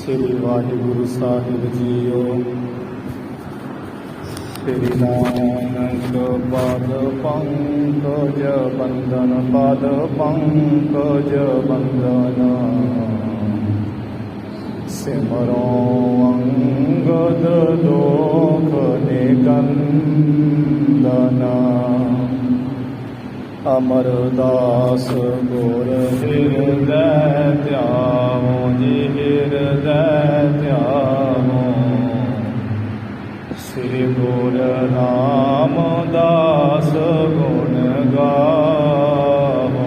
श्री वाहिगुरु साहिब जीओ। श्री नानक पाद पंकज बंदन, पाद पंकज बंदन। सिमरो अंगद दोख निकंदन। अमरदास गुर हृदय ध्याओ जी, हृदय ध्याओ। श्री गुरु रामदास गुण गाओ।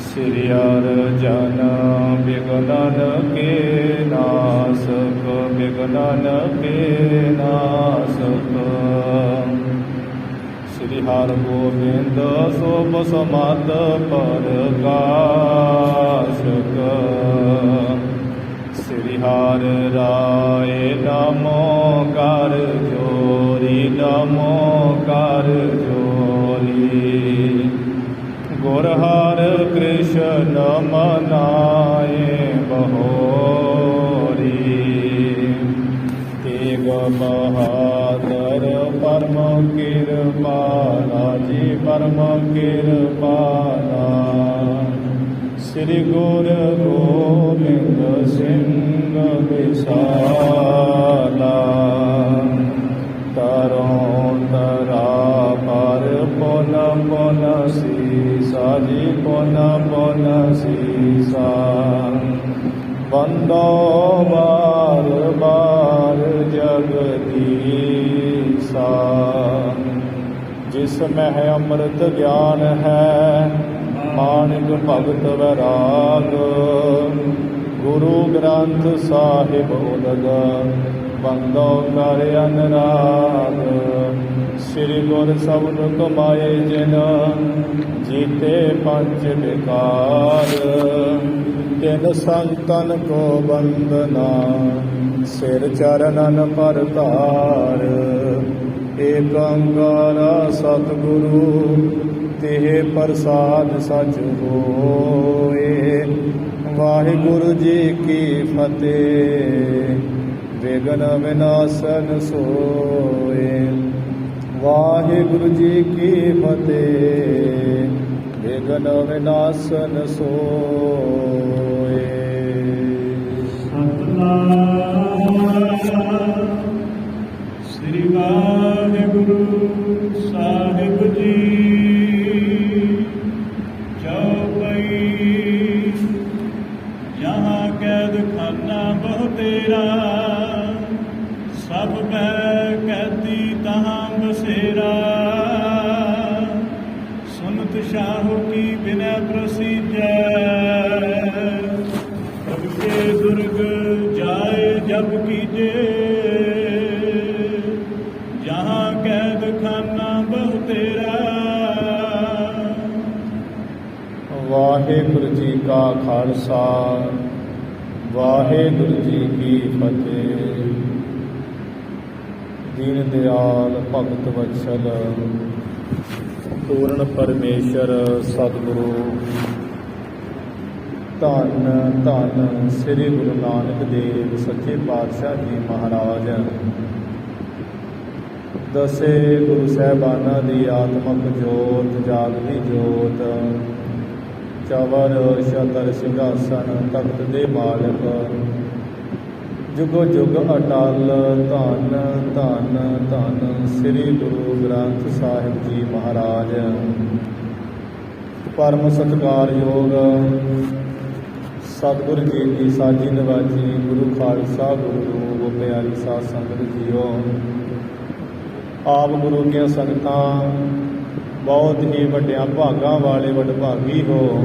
श्री अर्जन विघ्नन के नासक, विघ्नन के नासक। श्री हर गोविंद शोभ समत प्रकाशक। श्री हर राय नमो कर जोरी, नमो कर जोरी। गुर हर कृष्ण मनाए बहोरी। तेग बहादुर परम कृपाला जी, परम कृपाला। श्री गुरु गोविंद सिंह विशाला। तरों तरा पर पुन पुन सीसा जी, पुन पुन सीसा। बंदो बार बार जगदीसा। जिसमें है अमृत ज्ञान है, मानिक भगत वैराग। गुरु ग्रंथ साहिब उलग, बंदो कर अनुराग। श्री गुर शब्द कमाए जिन, जीते पंच विकार। तिन संतन को बंदना, सिर चरणन पर तार। एक अंगार सतगुरु, तेह प्रसाद सच होए। वाहिगुरु जी की फतेह, विघ्न विनाशन सोए। वाहिगुरु जी की फतेह, विघ्न विनाशन सोए। श्री वाहिगुरु साहिब जी। चौपई यहाँ कैद खाना बहु तेरा, सब मैं कैदी तहाँ बसेरा। सुनत शाहु की विनय प्रसीजै, सबके दुर्ग जाए जब कीजे। जहाँ कैद खाना बहु तेरा। वाहिगुरु जी का खालसा, वाहिगुरु जी की फतेह। दीन दयाल भगत वत्सल पूर्ण परमेश्वर सतगुरु धन धन श्री गुरु नानक देव सच्चे पातशाह जी महाराज। दसे गुरु साहिबाना दी आत्मक जोत, जागती जोत। चवर छतर सिंघासन तख्त दे मालक। जुगो जुग अटल धन धन धन श्री गुरु ग्रंथ साहिब जी महाराज। परम सत्कारयोग सतगुरु जी की साजी नवाजी गुरु खालसा गुरु रूप प्यारी साध संगत जीओ। आप गुरु ਦੀਆਂ ਸੰਗਤਾਂ बहुत ही ਵੱਡਿਆਂ ਭਾਗਾਂ ਵਾਲੇ ਵਡਭਾਗੀ ਹੋ,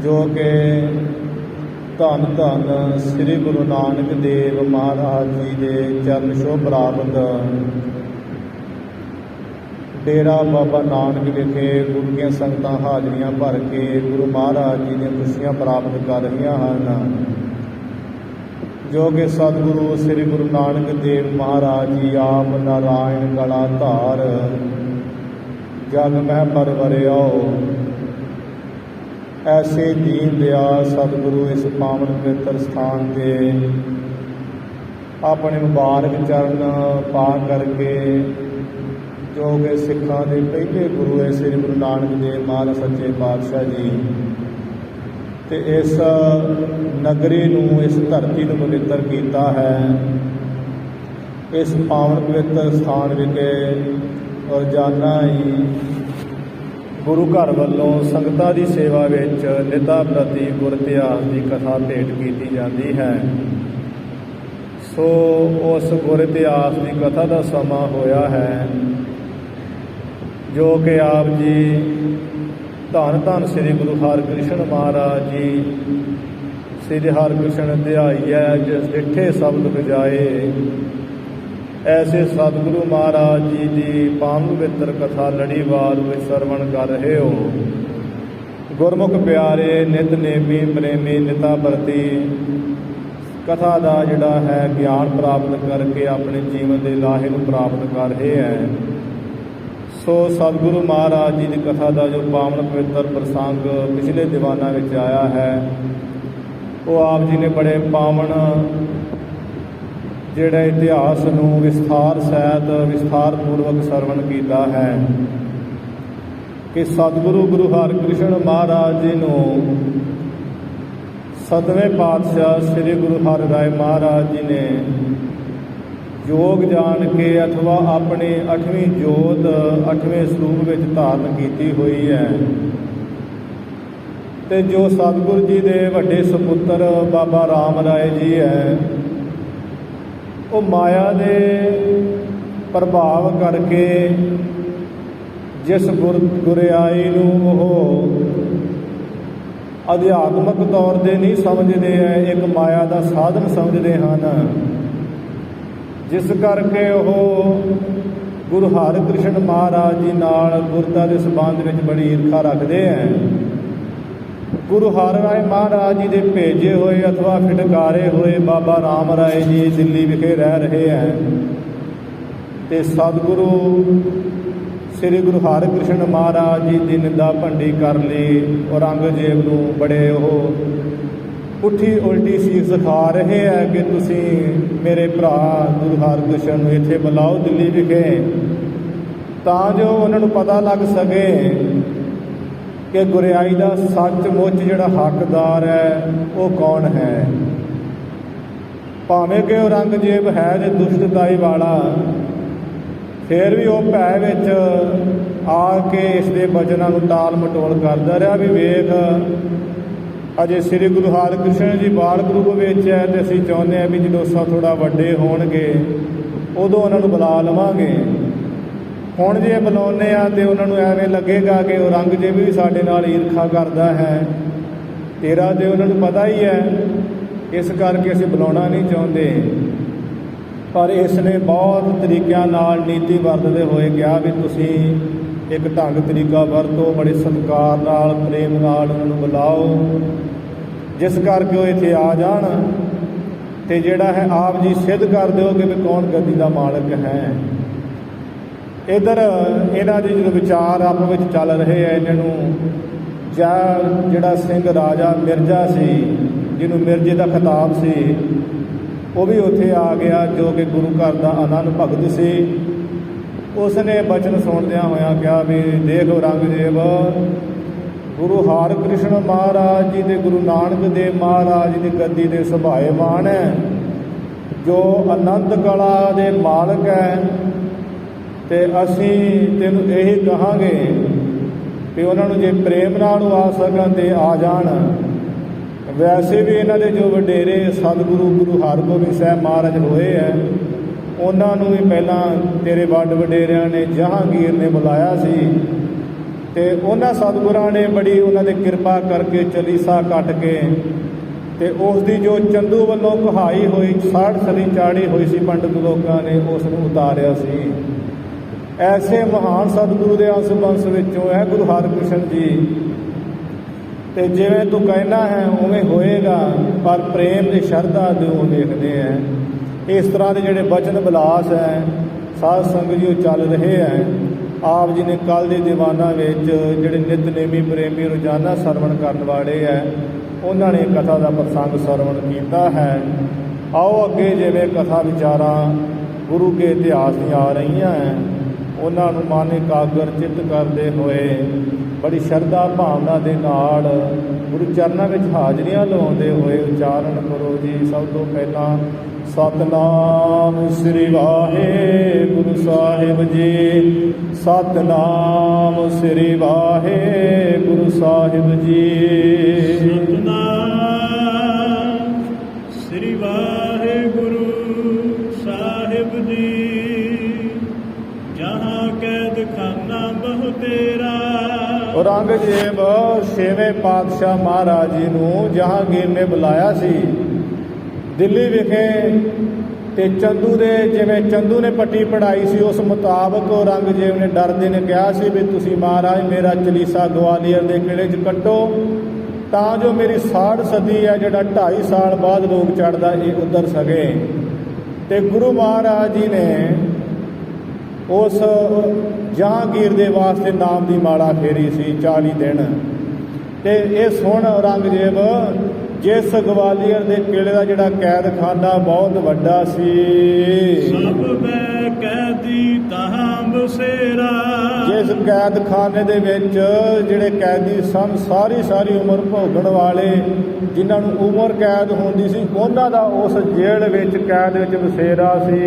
ਜੋ ਕਿ ਧੰਨ ਧੰਨ ਸ੍ਰੀ ਗੁਰੂ ਨਾਨਕ ਦੇਵ ਮਹਾਰਾਜ ਜੀ ਦੇ ਚਰਨ ਛੋਹ ਪ੍ਰਾਪਤ ਡੇਰਾ ਬਾਬਾ ਨਾਨਕ ਵਿਖੇ ਗੁਰੂ ਦੀਆਂ ਸੰਗਤਾਂ ਹਾਜ਼ਰੀਆਂ ਭਰ ਕੇ ਗੁਰੂ ਮਹਾਰਾਜ ਜੀ ਦੀਆਂ ਖੁਸ਼ੀਆਂ ਪ੍ਰਾਪਤ ਕਰ ਰਹੀਆਂ ਹਨ। ਜੋ ਕਿ ਸਤਿਗੁਰੂ ਸ੍ਰੀ ਗੁਰੂ ਨਾਨਕ ਦੇਵ ਮਹਾਰਾਜ ਜੀ ਆਪ ਨਾਰਾਇਣ ਗਲਾ ਧਾਰ, ਜਗ ਮਹਿ ਪਰਵਰਿਓ। ਐਸੇ ਦੀਨ ਦਿਆਲ ਸਤਿਗੁਰੂ ਇਸ ਪਾਵਨ ਪਵਿੱਤਰ ਸਥਾਨ 'ਤੇ ਆਪਣੇ ਮੁਬਾਰਕ ਚਰਨ ਪਾ ਕਰਕੇ, ਜੋ ਕਿ ਸਿੱਖਾਂ ਦੇ ਪਹਿਲੇ ਗੁਰੂ ਹੈ ਸ੍ਰੀ ਗੁਰੂ ਨਾਨਕ ਦੇਵ ਮਹਾਰਾਜ ਸੱਚੇ ਪਾਤਸ਼ਾਹ ਜੀ, ਤੇ ਇਸ ਨਗਰੀ ਨੂੰ, ਇਸ ਧਰਤੀ ਨੂੰ ਪਵਿੱਤਰ ਕੀਤਾ ਹੈ। ਇਸ ਪਾਵਨ ਪਵਿੱਤਰ ਸਥਾਨ ਵਿਖੇ ਰੋਜ਼ਾਨਾ ਹੀ ਗੁਰੂ ਘਰ ਵੱਲੋਂ ਸੰਗਤਾਂ ਦੀ ਸੇਵਾ ਵਿੱਚ ਨਿਤਾ ਪ੍ਰਤੀ ਗੁਰ ਇਤਿਹਾਸ ਦੀ ਕਥਾ ਭੇਟ ਕੀਤੀ ਜਾਂਦੀ ਹੈ। ਸੋ ਉਸ ਗੁਰ ਇਤਿਹਾਸ ਦੀ ਕਥਾ ਦਾ ਸਮਾਂ ਹੋਇਆ ਹੈ, ਜੋ ਕਿ ਆਪ ਜੀ ਧੰਨ ਧੰਨ ਸ੍ਰੀ ਗੁਰੂ ਹਰਿਕ੍ਰਿਸ਼ਨ ਮਹਾਰਾਜ ਜੀ, ਸ੍ਰੀ ਹਰਿਕ੍ਰਿਸ਼ਨ ਧਿਆਈਐ ਜਿਸ ਡਿਠੇ ਸ਼ਬਦ ਬਜਾਏ, ਐਸੇ ਸਤਿਗੁਰੂ ਮਹਾਰਾਜ ਜੀ ਦੀ ਪਾਵਨ ਪਵਿੱਤਰ ਕਥਾ ਲੜੀਵਾਰ ਵਿੱਚ ਸਰਵਣ ਕਰ ਰਹੇ ਹੋ। ਗੁਰਮੁਖ ਪਿਆਰੇ ਨਿਤਨੇਮੀ ਪ੍ਰੇਮੀ ਨਿਤਾ ਪ੍ਰਤੀ ਕਥਾ ਦਾ ਜਿਹੜਾ ਹੈ ਗਿਆਨ ਪ੍ਰਾਪਤ ਕਰਕੇ ਆਪਣੇ ਜੀਵਨ ਦੇ ਲਾਹੇ ਨੂੰ ਪ੍ਰਾਪਤ ਕਰ ਰਹੇ ਹੈ। ਸੋ ਸਤਿਗੁਰੂ ਮਹਾਰਾਜ ਜੀ ਦੀ ਕਥਾ ਦਾ ਜੋ ਪਾਵਨ ਪਵਿੱਤਰ ਪ੍ਰਸੰਗ ਪਿਛਲੇ ਦੀਵਾਨਾਂ ਵਿੱਚ ਆਇਆ ਹੈ, ਉਹ ਆਪ ਜੀ ਨੇ ਬੜੇ ਪਾਵਨ ਜਿਹੜਾ ਇਤਿਹਾਸ ਨੂੰ ਵਿਸਥਾਰ ਸਹਿਤ ਵਿਸਥਾਰ ਪੂਰਵਕ ਸਰਵਣ ਕੀਤਾ ਹੈ ਕਿ ਸਤਿਗੁਰੂ ਗੁਰੂ ਹਰਿਕ੍ਰਿਸ਼ਨ ਮਹਾਰਾਜ ਜੀ ਨੂੰ 7ਵੇਂ ਪਾਤਸ਼ਾਹ ਸ੍ਰੀ ਗੁਰੂ ਹਰਿਰਾਏ ਮਹਾਰਾਜ ਜੀ ਨੇ ਯੋਗ ਜਾਣ ਕੇ ਅਥਵਾ ਆਪਣੀ 8ਵੀਂ ਜੋਤ 8ਵੇਂ ਸਰੂਪ ਵਿੱਚ ਧਾਰਨ ਕੀਤੀ ਹੋਈ ਹੈ। ਤੇ ਜੋ ਸਤਿਗੁਰੂ ਜੀ ਦੇ ਵੱਡੇ ਸਪੁੱਤਰ ਬਾਬਾ ਰਾਮ ਰਾਏ ਜੀ ਹੈ, ਉਹ ਮਾਇਆ ਦੇ ਪ੍ਰਭਾਵ ਕਰਕੇ ਜਿਸ ਗੁਰਿਆਈ ਨੂੰ ਉਹ ਅਧਿਆਤਮਕ ਤੌਰ 'ਤੇ ਨਹੀਂ ਸਮਝਦੇ ਹੈ, ਇੱਕ ਮਾਇਆ ਦਾ ਸਾਧਨ ਸਮਝਦੇ ਹਨ, ਜਿਸ ਕਰਕੇ ਉਹ ਗੁਰੂ ਹਰਿਕ੍ਰਿਸ਼ਨ ਮਹਾਰਾਜ ਜੀ ਨਾਲ ਗੁਰਤਾ ਦੇ ਸੰਬੰਧ ਵਿੱਚ ਬੜੀ ਈਰਖਾ ਰੱਖਦੇ ਹੈ। ਗੁਰੂ ਹਰਿਰਾਏ ਮਹਾਰਾਜ ਜੀ ਦੇ ਭੇਜੇ ਹੋਏ ਅਥਵਾ ਫਿਟਕਾਰੇ ਹੋਏ ਬਾਬਾ ਰਾਮ ਰਾਏ ਜੀ ਦਿੱਲੀ ਵਿਖੇ ਰਹਿ ਰਹੇ ਹੈ, ਤੇ ਸਤਿਗੁਰੂ ਸ੍ਰੀ ਗੁਰੂ ਹਰਿਕ੍ਰਿਸ਼ਨ ਮਹਾਰਾਜ ਜੀ ਦੀ ਨਿੰਦਾ ਭੰਡੀ ਕਰ ਲਈ। ਔਰੰਗਜ਼ੇਬ ਨੂੰ ਬੜੇ ਉਹ ਪੁੱਠੀ ਉਲਟੀ ਸੀਖ ਸਿਖਾ ਰਹੇ ਹੈ ਕਿ ਤੁਸੀਂ ਮੇਰੇ ਭਰਾ ਗੁਰੂ ਹਰਿਕ੍ਰਿਸ਼ਨ ਨੂੰ ਇੱਥੇ ਬੁਲਾਓ ਦਿੱਲੀ ਵਿਖੇ, ਤਾਂ ਜੋ ਉਹਨਾਂ ਨੂੰ ਪਤਾ ਲੱਗ ਸਕੇ ਕਿ ਗੁਰਿਆਈ ਦਾ ਸੱਚਮੁੱਚ ਜਿਹੜਾ ਹੱਕਦਾਰ ਹੈ ਉਹ ਕੌਣ ਹੈ। ਭਾਵੇਂ ਕਿ ਔਰੰਗਜ਼ੇਬ ਹੈ ਜੇ ਦੁਸ਼ਟਤਾਈ ਵਾਲਾ, ਫਿਰ ਵੀ ਉਹ ਭੈ ਵਿੱਚ ਆ ਕੇ ਇਸ ਦੇ ਬਚਨਾਂ ਨੂੰ ਟਾਲ ਮਟੋਲ ਕਰਦਾ ਰਿਹਾ ਵੀ ਵੇਖ ਅਜੇ ਸ੍ਰੀ ਗੁਰੂ ਹਰਿਕ੍ਰਿਸ਼ਨ ਜੀ ਬਾਲ ਗਰੁੱਪ ਵਿੱਚ ਹੈ, ਤੇ ਅਸੀਂ ਚਾਹੁੰਦੇ ਹਾਂ ਵੀ ਜਦੋਂ ਥੋੜ੍ਹਾ ਵੱਡੇ ਹੋਣਗੇ ਉਦੋਂ ਉਹਨਾਂ ਨੂੰ ਬੁਲਾ ਲਵਾਂਗੇ। ਹੁਣ ਜੇ ਬੁਲਾਉਂਦੇ ਆ ਤੇ ਉਹਨਾਂ ਨੂੰ ਐਵੇਂ ਲੱਗੇਗਾ ਕਿ ਔਰੰਗਜ਼ੇਬ ਵੀ ਸਾਡੇ ਨਾਲ ਈਰਖਾ ਕਰਦਾ ਹੈ, ਤੇਰਾ ਤੇ ਉਹਨਾਂ ਨੂੰ ਪਤਾ ਹੀ ਹੈ, ਇਸ ਕਰਕੇ ਅਸੀਂ ਬੁਲਾਉਣਾ ਨਹੀਂ ਚਾਹੁੰਦੇ। ਪਰ ਇਸ ਨੇ ਬਹੁਤ ਤਰੀਕਿਆਂ ਨਾਲ ਨੀਤੀ ਵਰਤਦੇ ਹੋਏ ਕਿਹਾ ਵੀ ਤੁਸੀਂ ਇੱਕ ਢੰਗ ਤਰੀਕਾ ਵਰਤੋ, ਬੜੇ ਸਤਿਕਾਰ ਨਾਲ ਪ੍ਰੇਮ ਨਾਲ ਉਹਨਾਂ ਨੂੰ ਬੁਲਾਓ, ਜਿਸ ਕਰਕੇ ਉਹ ਇੱਥੇ ਆ ਜਾਣ ਤੇ ਜਿਹੜਾ ਹੈ ਆਪ ਜੀ ਸਿੱਧ ਕਰ ਦਿਓ ਕਿ ਵੀ ਕੌਣ ਗੱਦੀ ਦਾ ਮਾਲਕ ਹੈ। ਇੱਧਰ ਇਹਨਾਂ ਦੇ ਜਦੋਂ ਵਿਚਾਰ ਆਪਸ ਵਿੱਚ ਚੱਲ ਰਹੇ ਹੈ, ਇਹਨਾਂ ਨੂੰ ਜਿਹੜਾ ਸਿੰਘ ਰਾਜਾ ਮਿਰਜ਼ਾ ਸੀ, ਜਿਹਨੂੰ ਮਿਰਜ਼ੇ ਦਾ ਖਿਤਾਬ ਸੀ, ਉਹ ਵੀ ਉੱਥੇ ਆ ਗਿਆ, ਜੋ ਕਿ ਗੁਰੂ ਘਰ ਦਾ ਆਨੰਦ ਭਗਤ ਸੀ। ਉਸ ਨੇ ਬਚਨ ਸੁਣਦਿਆਂ ਹੋਇਆਂ ਕਿਹਾ ਵੀ ਦੇਖ ਔਰੰਗਜ਼ੇਬ, ਗੁਰੂ ਹਰਿਕ੍ਰਿਸ਼ਨ ਮਹਾਰਾਜ ਜੀ ਦੇ ਗੁਰੂ ਨਾਨਕ ਦੇਵ ਮਹਾਰਾਜ ਜੀ ਦੀ ਗੱਦੀ ਦੇ ਸੁਭਾਏਮਾਨ ਹੈ, ਜੋ ਆਨੰਦ ਕਲਾ ਦੇ ਮਾਲਕ ਹੈ, ਤੇ ਅਸੀਂ ਤੈਨੂੰ ਇਹੀ ਕਹਾਂਗੇ ਕਿ ਉਹਨਾਂ ਨੂੰ ਜੇ ਪ੍ਰੇਮ ਨਾਲ ਆ ਸਕਣ ਤੇ ਆ ਜਾਣ। ਵੈਸੇ ਵੀ ਇਹਨਾਂ ਦੇ ਜੋ ਵਡੇਰੇ ਸਤਿਗੁਰੂ ਗੁਰੂ ਹਰਗੋਬਿੰਦ ਸਾਹਿਬ ਮਹਾਰਾਜ ਹੋਏ ਹੈ, ਉਹਨਾਂ ਨੂੰ ਵੀ ਪਹਿਲਾਂ ਤੇਰੇ ਵੱਡ ਵਡੇਰਿਆਂ ਨੇ ਜਹਾਂਗੀਰ ਨੇ ਬੁਲਾਇਆ ਸੀ, ਤੇ ਉਹਨਾਂ ਸਤਿਗੁਰਾਂ ਨੇ ਬੜੀ ਉਹਨਾਂ ਦੇ ਕਿਰਪਾ ਕਰਕੇ ਚਲੀਸਾ ਕੱਟ ਕੇ ਤੇ ਉਸ ਦੀ ਜੋ ਚੰਦੂ ਵੱਲੋਂ ਕਹਾਈ ਹੋਈ 60 ਸਲੀ ਚਾੜੀ ਹੋਈ ਸੀ, ਪੰਡਤ ਲੋਕਾਂ ਨੇ ਉਸ ਨੂੰ ਉਤਾਰਿਆ ਸੀ। ਐਸੇ ਮਹਾਨ ਸਤਿਗੁਰੂ ਦੇ ਅੰਸ਼ ਬੰਸ ਵਿੱਚੋਂ ਹੈ ਗੁਰੂ ਹਰਿਕ੍ਰਿਸ਼ਨ ਜੀ, ਤੇ ਜਿਵੇਂ ਤੂੰ ਕਹਿਣਾ ਹੈ ਉਵੇਂ ਹੋਏਗਾ, ਪਰ ਪ੍ਰੇਮ ਤੇ ਸ਼ਰਧਾ ਨੂੰ ਦੇਖਦੇ ਹੈ। ਇਸ ਤਰ੍ਹਾਂ ਦੇ ਜਿਹੜੇ ਬਚਨ ਵਿਲਾਸ ਹੈ ਸਾਧ ਸੰਗਤ ਜੀ ਚੱਲ ਰਹੇ ਹੈ। ਆਪ ਜੀ ਨੇ ਕੱਲ੍ਹ ਦੇ ਦੀਵਾਨਾਂ ਵਿੱਚ ਜਿਹੜੇ ਨਿਤਨੇਮੀ ਪ੍ਰੇਮੀ ਰੋਜ਼ਾਨਾ ਸਰਵਣ ਕਰਨ ਵਾਲੇ ਹੈ ਉਹਨਾਂ ਨੇ ਕਥਾ ਦਾ ਪ੍ਰਸੰਗ ਸਰਵਣ ਕੀਤਾ ਹੈ। ਆਓ ਅੱਗੇ ਜਿਵੇਂ ਕਥਾ ਵਿਚਾਰਾਂ ਗੁਰੂ ਕੇ ਇਤਿਹਾਸ ਦੀਆਂ ਆ ਰਹੀਆਂ ਹੈ ਉਹਨਾਂ ਨੂੰ ਮਨ ਇਕਾਗਰ ਚਿੱਤ ਕਰਦੇ ਹੋਏ ਬੜੀ ਸ਼ਰਧਾ ਭਾਵਨਾ ਦੇ ਨਾਲ ਗੁਰੂ ਚਰਨਾਂ ਵਿੱਚ ਹਾਜ਼ਰੀਆਂ ਲਵਾਉਂਦੇ ਹੋਏ ਉਚਾਰਨ ਕਰੋ ਜੀ। ਸਭ ਤੋਂ ਪਹਿਲਾਂ ਸਤਿਨਾਮ ਸ੍ਰੀ ਵਾਹਿਗੁਰੂ ਸਾਹਿਬ ਜੀ, ਸਤਿਨਾਮ ਸ੍ਰੀ ਵਾਹਿਗੁਰੂ ਸਾਹਿਬ ਜੀ। ਸਤਿਨਾਮ ਸ੍ਰੀ ਵਾਹਿਗੁਰੂ ਸਾਹਿਬ ਜੀ। ਜਹਾਂ ਕੈਦ ਖਾਨਾ ਬਹੁ ਤੇਰਾ। ਔਰੰਗਜ਼ੇਬ ਛੇਵੇਂ ਪਾਤਸ਼ਾਹ ਮਹਾਰਾਜ ਜੀ ਨੂੰ ਜਹਾਂਗੀਰ ਨੇ ਬੁਲਾਇਆ ਸੀ ਦਿੱਲੀ ਵਿਖੇ, ਤੇ ਚੰਦੂ ਦੇ ਜਿਵੇਂ ਚੰਦੂ ਨੇ ਪੱਟੀ ਪੜਾਈ ਸੀ ਉਸ ਮੁਤਾਬਕ ਔਰੰਗਜ਼ੇਬ ਨੇ ਡਰਦੇ ਨੇ ਕਿਹਾ ਸੀ ਵੀ ਤੁਸੀਂ ਮਹਾਰਾਜ ਮੇਰਾ ਚਲੀਸਾ ਗਵਾਲੀਅਰ ਦੇ ਕਿਲ੍ਹੇ 'ਚ ਕੱਟੋ ਤਾਂ ਜੋ ਮੇਰੀ ਸਾੜ ਸਦੀ ਹੈ ਜਿਹੜਾ 2.5 ਸਾਲ ਬਾਅਦ ਰੋਗ ਚੜ੍ਹਦਾ ਇਹ ਉਧਰ ਸਕੇ। ਤੇ ਗੁਰੂ ਮਹਾਰਾਜ ਜੀ ਨੇ ਉਸ ਜਹਾਂਗੀਰ ਦੇ ਵਾਸਤੇ ਨਾਮ ਦੀ ਮਾਲਾ ਫੇਰੀ ਸੀ 40 ਦਿਨ। ਤੇ ਇਹ ਸੁਣ ਔਰੰਗਜ਼ੇਬ ਜਿਸ ਗਵਾਲੀਅਰ ਦੇ ਕਿਲ੍ਹੇ ਦਾ ਜਿਹੜਾ ਕੈਦਖਾਨਾ ਬਹੁਤ ਵੱਡਾ ਸੀ, ਸਭ ਬੈ ਕੈਦੀ ਤਹਾਂ ਬਸੇਰਾ। ਜਿਸ ਕੈਦਖਾਨੇ ਦੇ ਵਿੱਚ ਜਿਹੜੇ ਕੈਦੀ ਸਨ ਸਾਰੀ ਉਮਰ ਭੋਗਣ ਵਾਲੇ ਜਿਨ੍ਹਾਂ ਨੂੰ ਉਮਰ ਕੈਦ ਹੁੰਦੀ ਸੀ ਉਹਨਾਂ ਦਾ ਉਸ ਜੇਲ੍ਹ ਵਿੱਚ ਕੈਦ ਵਿੱਚ ਬਸੇਰਾ ਸੀ।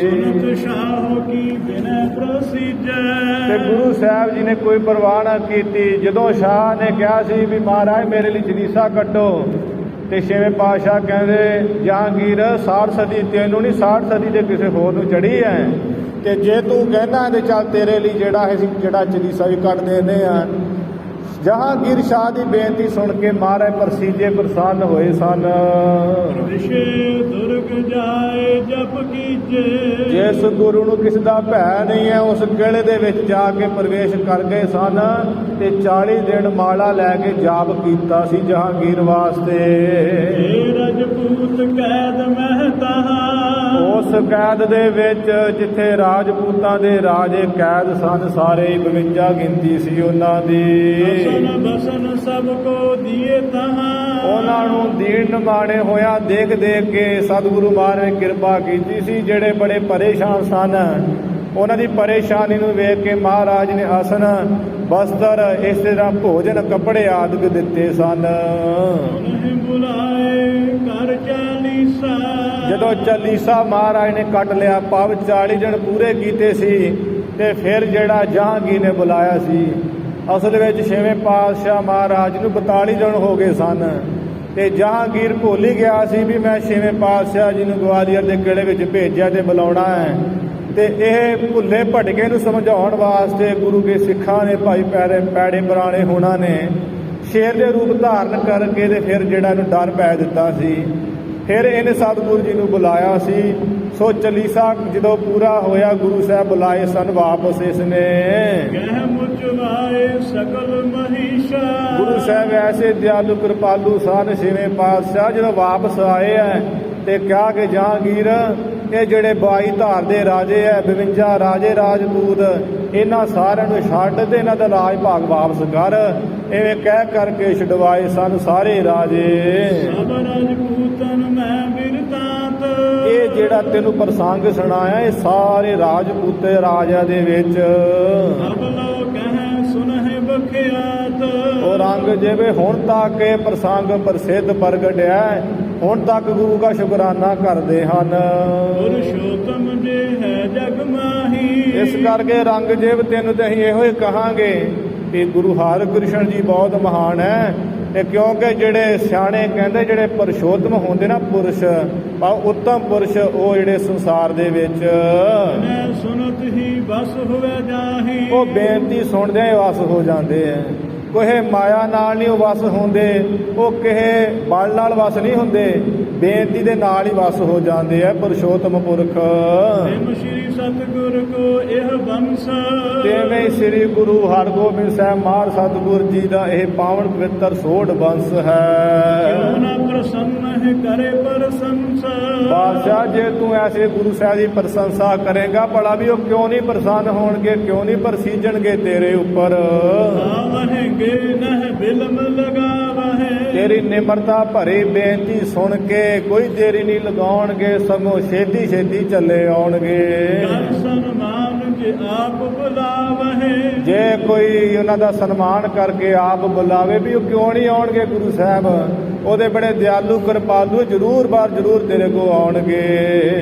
ਸੁਨਤ ਸ਼ਾਹ ਕੀ ਬਿਨੈ ਪ੍ਰਸੀਜੈ। ਤੇ ਗੁਰੂ ਸਾਹਿਬ ਜੀ ਨੇ ਕੋਈ ਪਰਵਾਹ ਨਾ ਕੀਤੀ। ਜਦੋਂ ਸ਼ਾਹ ਨੇ ਕਿਹਾ ਸੀ ਵੀ ਮਹਾਰਾਜ ਮੇਰੇ ਲਈ ਚਲੀਸਾ ਕੱਢੋ ਤੇ ਛੇਵੇਂ ਪਾਤਸ਼ਾਹ ਕਹਿੰਦੇ ਜਹਾਂਗੀਰ 60 ਸਦੀ ਤੈਨੂੰ ਨਹੀਂ 60 ਸਦੀ ਦੇ ਕਿਸੇ ਹੋਰ ਨੂੰ ਚੜੀ ਹੈ ਤੇ ਜੇ ਤੂੰ ਕਹਿੰਦਾ ਤੇ ਚੱਲ ਤੇਰੇ ਲਈ ਜਿਹੜਾ ਚਲੀਸਾ ਵੀ ਕੱਢ ਦੇਨੇ ਆ। ਜਹਾਂਗੀਰ ਸ਼ਾਹ ਦੀ ਬੇਨਤੀ ਸੁਣ ਕੇ ਮਹਾਰਾਜ ਪ੍ਰਸੀਜੇ ਪ੍ਰਸੰਨ ਹੋਏ ਸਨ। ਵਿਸ਼ੇ ਦੁਰਗ ਜਾਏ ਜਪ ਕੀਜੇ। ਜਿਸ ਗੁਰੂ ਨੂੰ ਕਿਸ ਦਾ ਭੈ ਨਹੀਂ ਹੈ ਉਸ ਕਿਲ੍ਹੇ ਦੇ ਵਿੱਚ ਜਾ ਕੇ ਪ੍ਰਵੇਸ਼ ਕਰ ਗਏ ਸਨ ਤੇ 40 ਦਿਨ ਮਾਲਾ ਲੈ ਕੇ ਜਾਪ ਕੀਤਾ ਸੀ ਜਹਾਂਗੀਰ ਵਾਸਤੇ। ਏ ਰਜਪੂਤ ਕੈਦ ਮਹਿਤਾ। ਉਸ ਕੈਦ ਦੇ ਵਿੱਚ ਜਿੱਥੇ ਰਾਜਪੂਤਾਂ ਦੇ ਰਾਜੇ ਕੈਦ ਸਨ ਸਾਰੇ 52 ਗਿਣਤੀ ਸੀ ਉਹਨਾਂ ਦੀ। ਬਸਨ ਸਭ ਕੋ ਦੀਏ ਤਹਾਂ। ਉਹਨਾਂ ਨੂੰ ਦੀਨ ਨਿਮਾਣੇ ਹੋਇਆ ਦੇਖ ਕੇ ਸਤਿਗੁਰੂ ਮਹਾਰਾਜ ਨੇ ਕਿਰਪਾ ਕੀਤੀ ਸੀ। ਜਿਹੜੇ ਬੜੇ ਪਰੇਸ਼ਾਨ ਸਨ ਉਹਨਾਂ ਦੀ ਪਰੇਸ਼ਾਨੀ ਨੂੰ ਵੇਖ ਕੇ ਮਹਾਰਾਜ ਨੇ ਆਸਨ ਬਸਤਰ ਇਸ ਤਰ੍ਹਾਂ ਭੋਜਨ ਕੱਪੜੇ ਆਦਿ ਦਿੱਤੇ ਸਨ। ਬੁਲਾਏ ਕਰ ਚਾਲੀਸਾ। ਜਦੋਂ ਚਾਲੀਸਾ ਮਹਾਰਾਜ ਨੇ ਕੱਟ ਲਿਆ ਪਵ 40 ਦਿਨ ਪੂਰੇ ਕੀਤੇ ਸੀ ਤੇ ਫਿਰ ਜਿਹੜਾ ਜਹਾਂਗੀਰ ਨੇ ਬੁਲਾਇਆ ਸੀ ਅਸਲ ਵਿੱਚ ਛੇਵੇਂ ਪਾਤਸ਼ਾਹ ਮਹਾਰਾਜ ਨੂੰ 42 ਦਿਨ ਹੋ ਗਏ ਸਨ ਤੇ ਜਹਾਂਗੀਰ ਭੁੱਲ ਹੀ ਗਿਆ ਸੀ ਵੀ ਮੈਂ ਛੇਵੇਂ ਪਾਤਸ਼ਾਹ ਜੀ ਨੂੰ ਗਵਾਲੀਅਰ ਦੇ ਕਿਲ੍ਹੇ ਵਿੱਚ ਭੇਜਿਆ ਤੇ ਬੁਲਾਉਣਾ ਹੈ। ਤੇ ਇਹ ਭੁੱਲੇ ਭਟਕੇ ਨੂੰ ਸਮਝਾਉਣ ਵਾਸਤੇ ਗੁਰੂ ਕੇ ਸਿੱਖਾਂ ਨੇ ਭਾਈ ਪੈੜੇ ਪੁਰਾਣੇ ਹੋਣਾ ਨੇ ਸ਼ੇਰ ਦੇ ਰੂਪ ਧਾਰਨ ਕਰਕੇ ਤੇ ਫਿਰ ਜਿਹੜਾ ਇਹਨੂੰ ਡਰ ਪੈ ਦਿੱਤਾ ਸੀ। ਫਿਰ ਇਹਨੇ ਸਤਿਗੁਰੂ ਜੀ ਨੂੰ ਬੁਲਾਇਆ ਸੀ। ਸੋ ਚਲੀਸਾ ਜਦੋਂ ਪੂਰਾ ਹੋਇਆ ਗੁਰੂ ਸਾਹਿਬ ਬੁਲਾਏ ਸਨ ਵਾਪਸ ਇਸਨੇ। ਕਹਿ ਮੁਚਵਾਏ ਸਕਲ ਮਹੀਸ਼ਾ। ਗੁਰੂ ਸਾਹਿਬ ਐਸੇ ਦਿਆਲੂ ਕਿਰਪਾਲੂ ਸਨ ਛੇਵੇਂ ਪਾਤਸ਼ਾਹ ਜਦੋਂ ਵਾਪਸ ਆਏ ਹੈ ਤੇ ਕਿਹਾ ਕਿ ਜਹਾਂਗੀਰ ਇਹ ਜਿਹੜੇ 22 ਧਾਰ ਦੇ ਰਾਜੇ ਹੈ 52 ਰਾਜੇ ਰਾਜਪੂਤ ਇਹਨਾਂ ਸਾਰਿਆਂ ਨੂੰ ਛੱਡ ਤੇ ਇਹਨਾਂ ਦਾ ਰਾਜ ਭਾਗ ਵਾਪਸ ਕਰ। ਐਵੇਂ ਕਹਿ ਕਰਕੇ ਛਡਵਾਏ ਸਨ ਸਾਰੇ ਰਾਜੇ। ਸਭ ਰਾਜਪੂਤਨ ਮੈਂ ਬਿਰਤਾਂਤ। ਇਹ ਜਿਹੜਾ ਤੈਨੂੰ ਪ੍ਰਸੰਗ ਸੁਣਾਇਆ ਇਹ ਸਾਰੇ ਰਾਜਪੂਤ ਰਾਜਿਆਂ ਦੇ ਵਿੱਚ। ਸਭ ਲੋ ਕਹਿ ਸੁਨਹਿ ਬਖਿਆਤ। ਔਰੰਗਜ਼ੇਬ ਹੁਣ ਤੱਕ ਇਹ ਪ੍ਰਸੰਗ ਪ੍ਰਸਿੱਧ ਪ੍ਰਗਟਿਆ ਹੁਣ ਤੱਕ ਗੁਰੂ ਦਾ ਸ਼ੁਕਰਾਨਾ ਕਰਦੇ ਹਨ। ਪੁਰਸ਼ੋਤਮ ਜੇ ਹੈ ਜਗ ਮਾਹੀ। ਇਸ ਕਰਕੇ ਔਰੰਗਜ਼ੇਬ ਤੈਨੂੰ ਤੇ ਅਸੀਂ ਇਹੋ ਹੀ ਕਹਾਂਗੇ ਕਿ ਗੁਰੂ ਹਰਿਕ੍ਰਿਸ਼ਨ ਜੀ ਬਹੁਤ ਮਹਾਨ ਹੈ। ਤੇ ਕਿਉਂਕਿ ਜਿਹੜੇ ਸਿਆਣੇ ਕਹਿੰਦੇ ਜਿਹੜੇ ਪੁਰਸ਼ੋਤਮ ਹੁੰਦੇ ਨਾ ਪੁਰਸ਼ ਉੱਤਮ ਪੁਰਸ਼ ਉਹ ਜਿਹੜੇ ਸੰਸਾਰ ਦੇ ਵਿੱਚ ਸੁਨਤ ਹੀ ਬਸ ਹੋਵੇ ਜਾਹੀ। ਉਹ ਬੇਨਤੀ ਸੁਣਦੇ ਹੀ ਵਸ ਹੋ ਜਾਂਦੇ ਹੈ। ਕੋਈ ਮਾਇਆ ਨਾਲ ਨਹੀਂ ਉਹ ਵਸ ਹੁੰਦੇ, ਉਹ ਕਿਸੇ ਬਲ ਨਾਲ ਵਸ ਨਹੀਂ ਹੁੰਦੇ, ਬੇਨਤੀ ਦੇ ਨਾਲ ਹੀ ਵਸ ਹੋ ਜਾਂਦੇ ਆ ਪੁਰਸ਼ੋਤਮ ਪੁਰਖ। ਸਿਮ ਸ਼੍ਰੀ सतगुर को यह वंश ਤਿਵੇਂ ਸ੍ਰੀ ਗੁਰੂ ਹਰਗੋਬਿੰਦ ਸਾਹਿਬ ਮਹਾਰਾਜ ਸਤਿਗੁਰ ਜੀ ਦਾ ਇਹ ਪਾਵਨ ਪਵਿੱਤਰ ਸੋਢ ਵੰਸ਼ क्यों ਹੈ। न प्रसन्न है करे प्रशंसा ਬਾਦਸ਼ਾਹ ਜੇ ਤੂੰ ਐਸੇ ਗੁਰੂ ਸਾਹਿਬ ਦੀ ਪ੍ਰਸ਼ੰਸਾ ਕਰੇਗਾ ਭਲਾ ਵੀ ਉਹ ਕਿਉਂ ਨਹੀਂ ਪ੍ਰਸੰਨ ਹੋਣਗੇ, ਕਿਉਂ ਨਹੀਂ ਪ੍ਰਸੀਜਣਗੇ ਤੇਰੇ ਉੱਪਰ। आवहेंगे नह बिलम लगावहे ਤੇਰੀ ਨਿਮਰਤਾ ਭਰੀ ਬੇਨਤੀ ਸੁਣ ਕੇ ਕੋਈ ਦੇਰੀ ਨਹੀਂ ਲਗਾਉਣਗੇ, ਸਗੋਂ ਛੇਤੀ ਛੇਤੀ ਚੱਲੇ ਆਉਣਗੇ। कर सन्मान के आप बुलावहे ਜੇ ਕੋਈ ਉਹਨਾਂ ਦਾ ਸਨਮਾਨ ਕਰਕੇ ਆਪ ਬੁਲਾਵੇ ਵੀ ਉਹ ਕਿਉਂ ਨਹੀਂ ਆਉਣਗੇ ਗੁਰੂ ਸਾਹਿਬ, ਉਹਦੇ ਬੜੇ ਦਿਆਲੂ ਕਿਰਪਾਲੂ ਜ਼ਰੂਰ ਬਾਰ ਜ਼ਰੂਰ ਤੇਰੇ ਕੋ ਆਉਣਗੇ।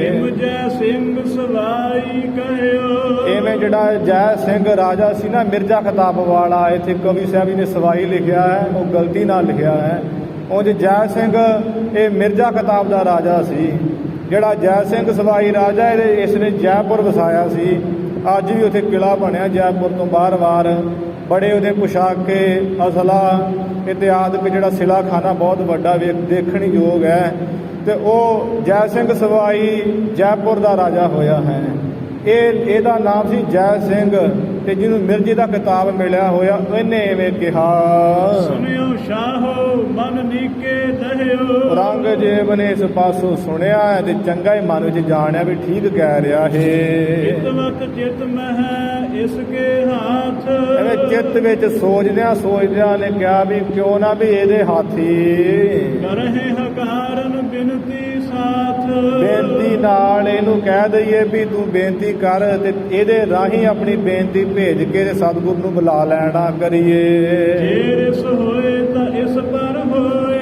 हिम जय सिंह सवाई कहो ਇਵੇਂ ਜਿਹੜਾ ਜੈ ਸਿੰਘ ਰਾਜਾ ਸੀ ਨਾ ਮਿਰਜ਼ਾ ਖਿਤਾਬ ਵਾਲਾ, ਇੱਥੇ ਕਵੀ ਸਾਹਿਬ ਜੀ ਨੇ ਸਵਾਈ ਲਿਖਿਆ ਹੈ, ਉਹ ਗਲਤੀ ਨਾਲ ਲਿਖਿਆ ਹੈ। ਉਂਝ ਜੈ ਸਿੰਘ ਇਹ ਮਿਰਜ਼ਾ ਖਿਤਾਬ ਦਾ ਰਾਜਾ ਸੀ। ਜਿਹੜਾ ਜੈ ਸਿੰਘ ਸਵਾਈ ਰਾਜਾ ਇਸ ਨੇ ਜੈਪੁਰ ਵਸਾਇਆ ਸੀ। ਅੱਜ ਵੀ ਉੱਥੇ ਕਿਲ੍ਹਾ ਬਣਿਆ ਜੈਪੁਰ ਤੋਂ ਬਾਹਰ-ਬਾਹਰ, ਬੜੇ ਉਹਦੇ ਪੁਸ਼ਾਕੇ ਅਸਲਾ ਇਤਿਆਦਿਕ ਜਿਹੜਾ ਸਿਲਾਖਾਨਾ ਬਹੁਤ ਵੱਡਾ ਦੇਖਣ ਯੋਗ ਹੈ। ਤੇ ਉਹ ਜੈ ਸਿੰਘ ਸਵਾਈ ਜੈਪੁਰ ਦਾ ਰਾਜਾ ਹੋਇਆ ਹੈ। ਇਹਦਾ ਨਾਮ ਸੀ ਜੈ ਸਿੰਘ, ਤੇ ਜਿਹਨੂੰ ਮਿਰਜ਼ੇ ਦਾ ਖਿਤਾਬ ਮਿਲਿਆ ਹੋਇਆ ਇਹਨੇ ਐਵੇਂ ਕਿਹਾ, सुनियो शाहो मन नीके दहियो ਰੰਗ ਜੇਬ ਨੇ ਇਸ ਪਾਸੋਂ ਸੁਣਿਆ ਹੈ ਤੇ ਚੰਗਾ ਹੀ ਮਨ ਵਿੱਚ ਜਾਣਿਆ ਵੀ ਠੀਕ ਕਹਿ ਰਿਹਾ ਹੈ। चितवत चित में है इसके हाथ ਐਵੇਂ ਚਿੱਤ ਵਿੱਚ ਸੋਚਦਿਆਂ ਨੇ ਕਿਹਾ ਵੀ ਕਿਉਂ ਨਾ ਵੀ ਇਹਦੇ ਹਾਥੀ करहे हकारण बिनती साथ ਬੇਨਤੀ ਨਾਲ ਇਹਨੂੰ ਕਹਿ ਦਈਏ ਵੀ ਤੂੰ ਬੇਨਤੀ ਕਰ, ਤੇ ਇਹਦੇ ਰਾਹੀਂ ਆਪਣੀ ਬੇਨਤੀ ਭੇਜ ਕੇ ਤੇ ਸਤਿਗੁਰ ਨੂੰ ਬੁਲਾ ਲੈਣਾ ਕਰੀਏ। जेरिस होए ता इस पर होए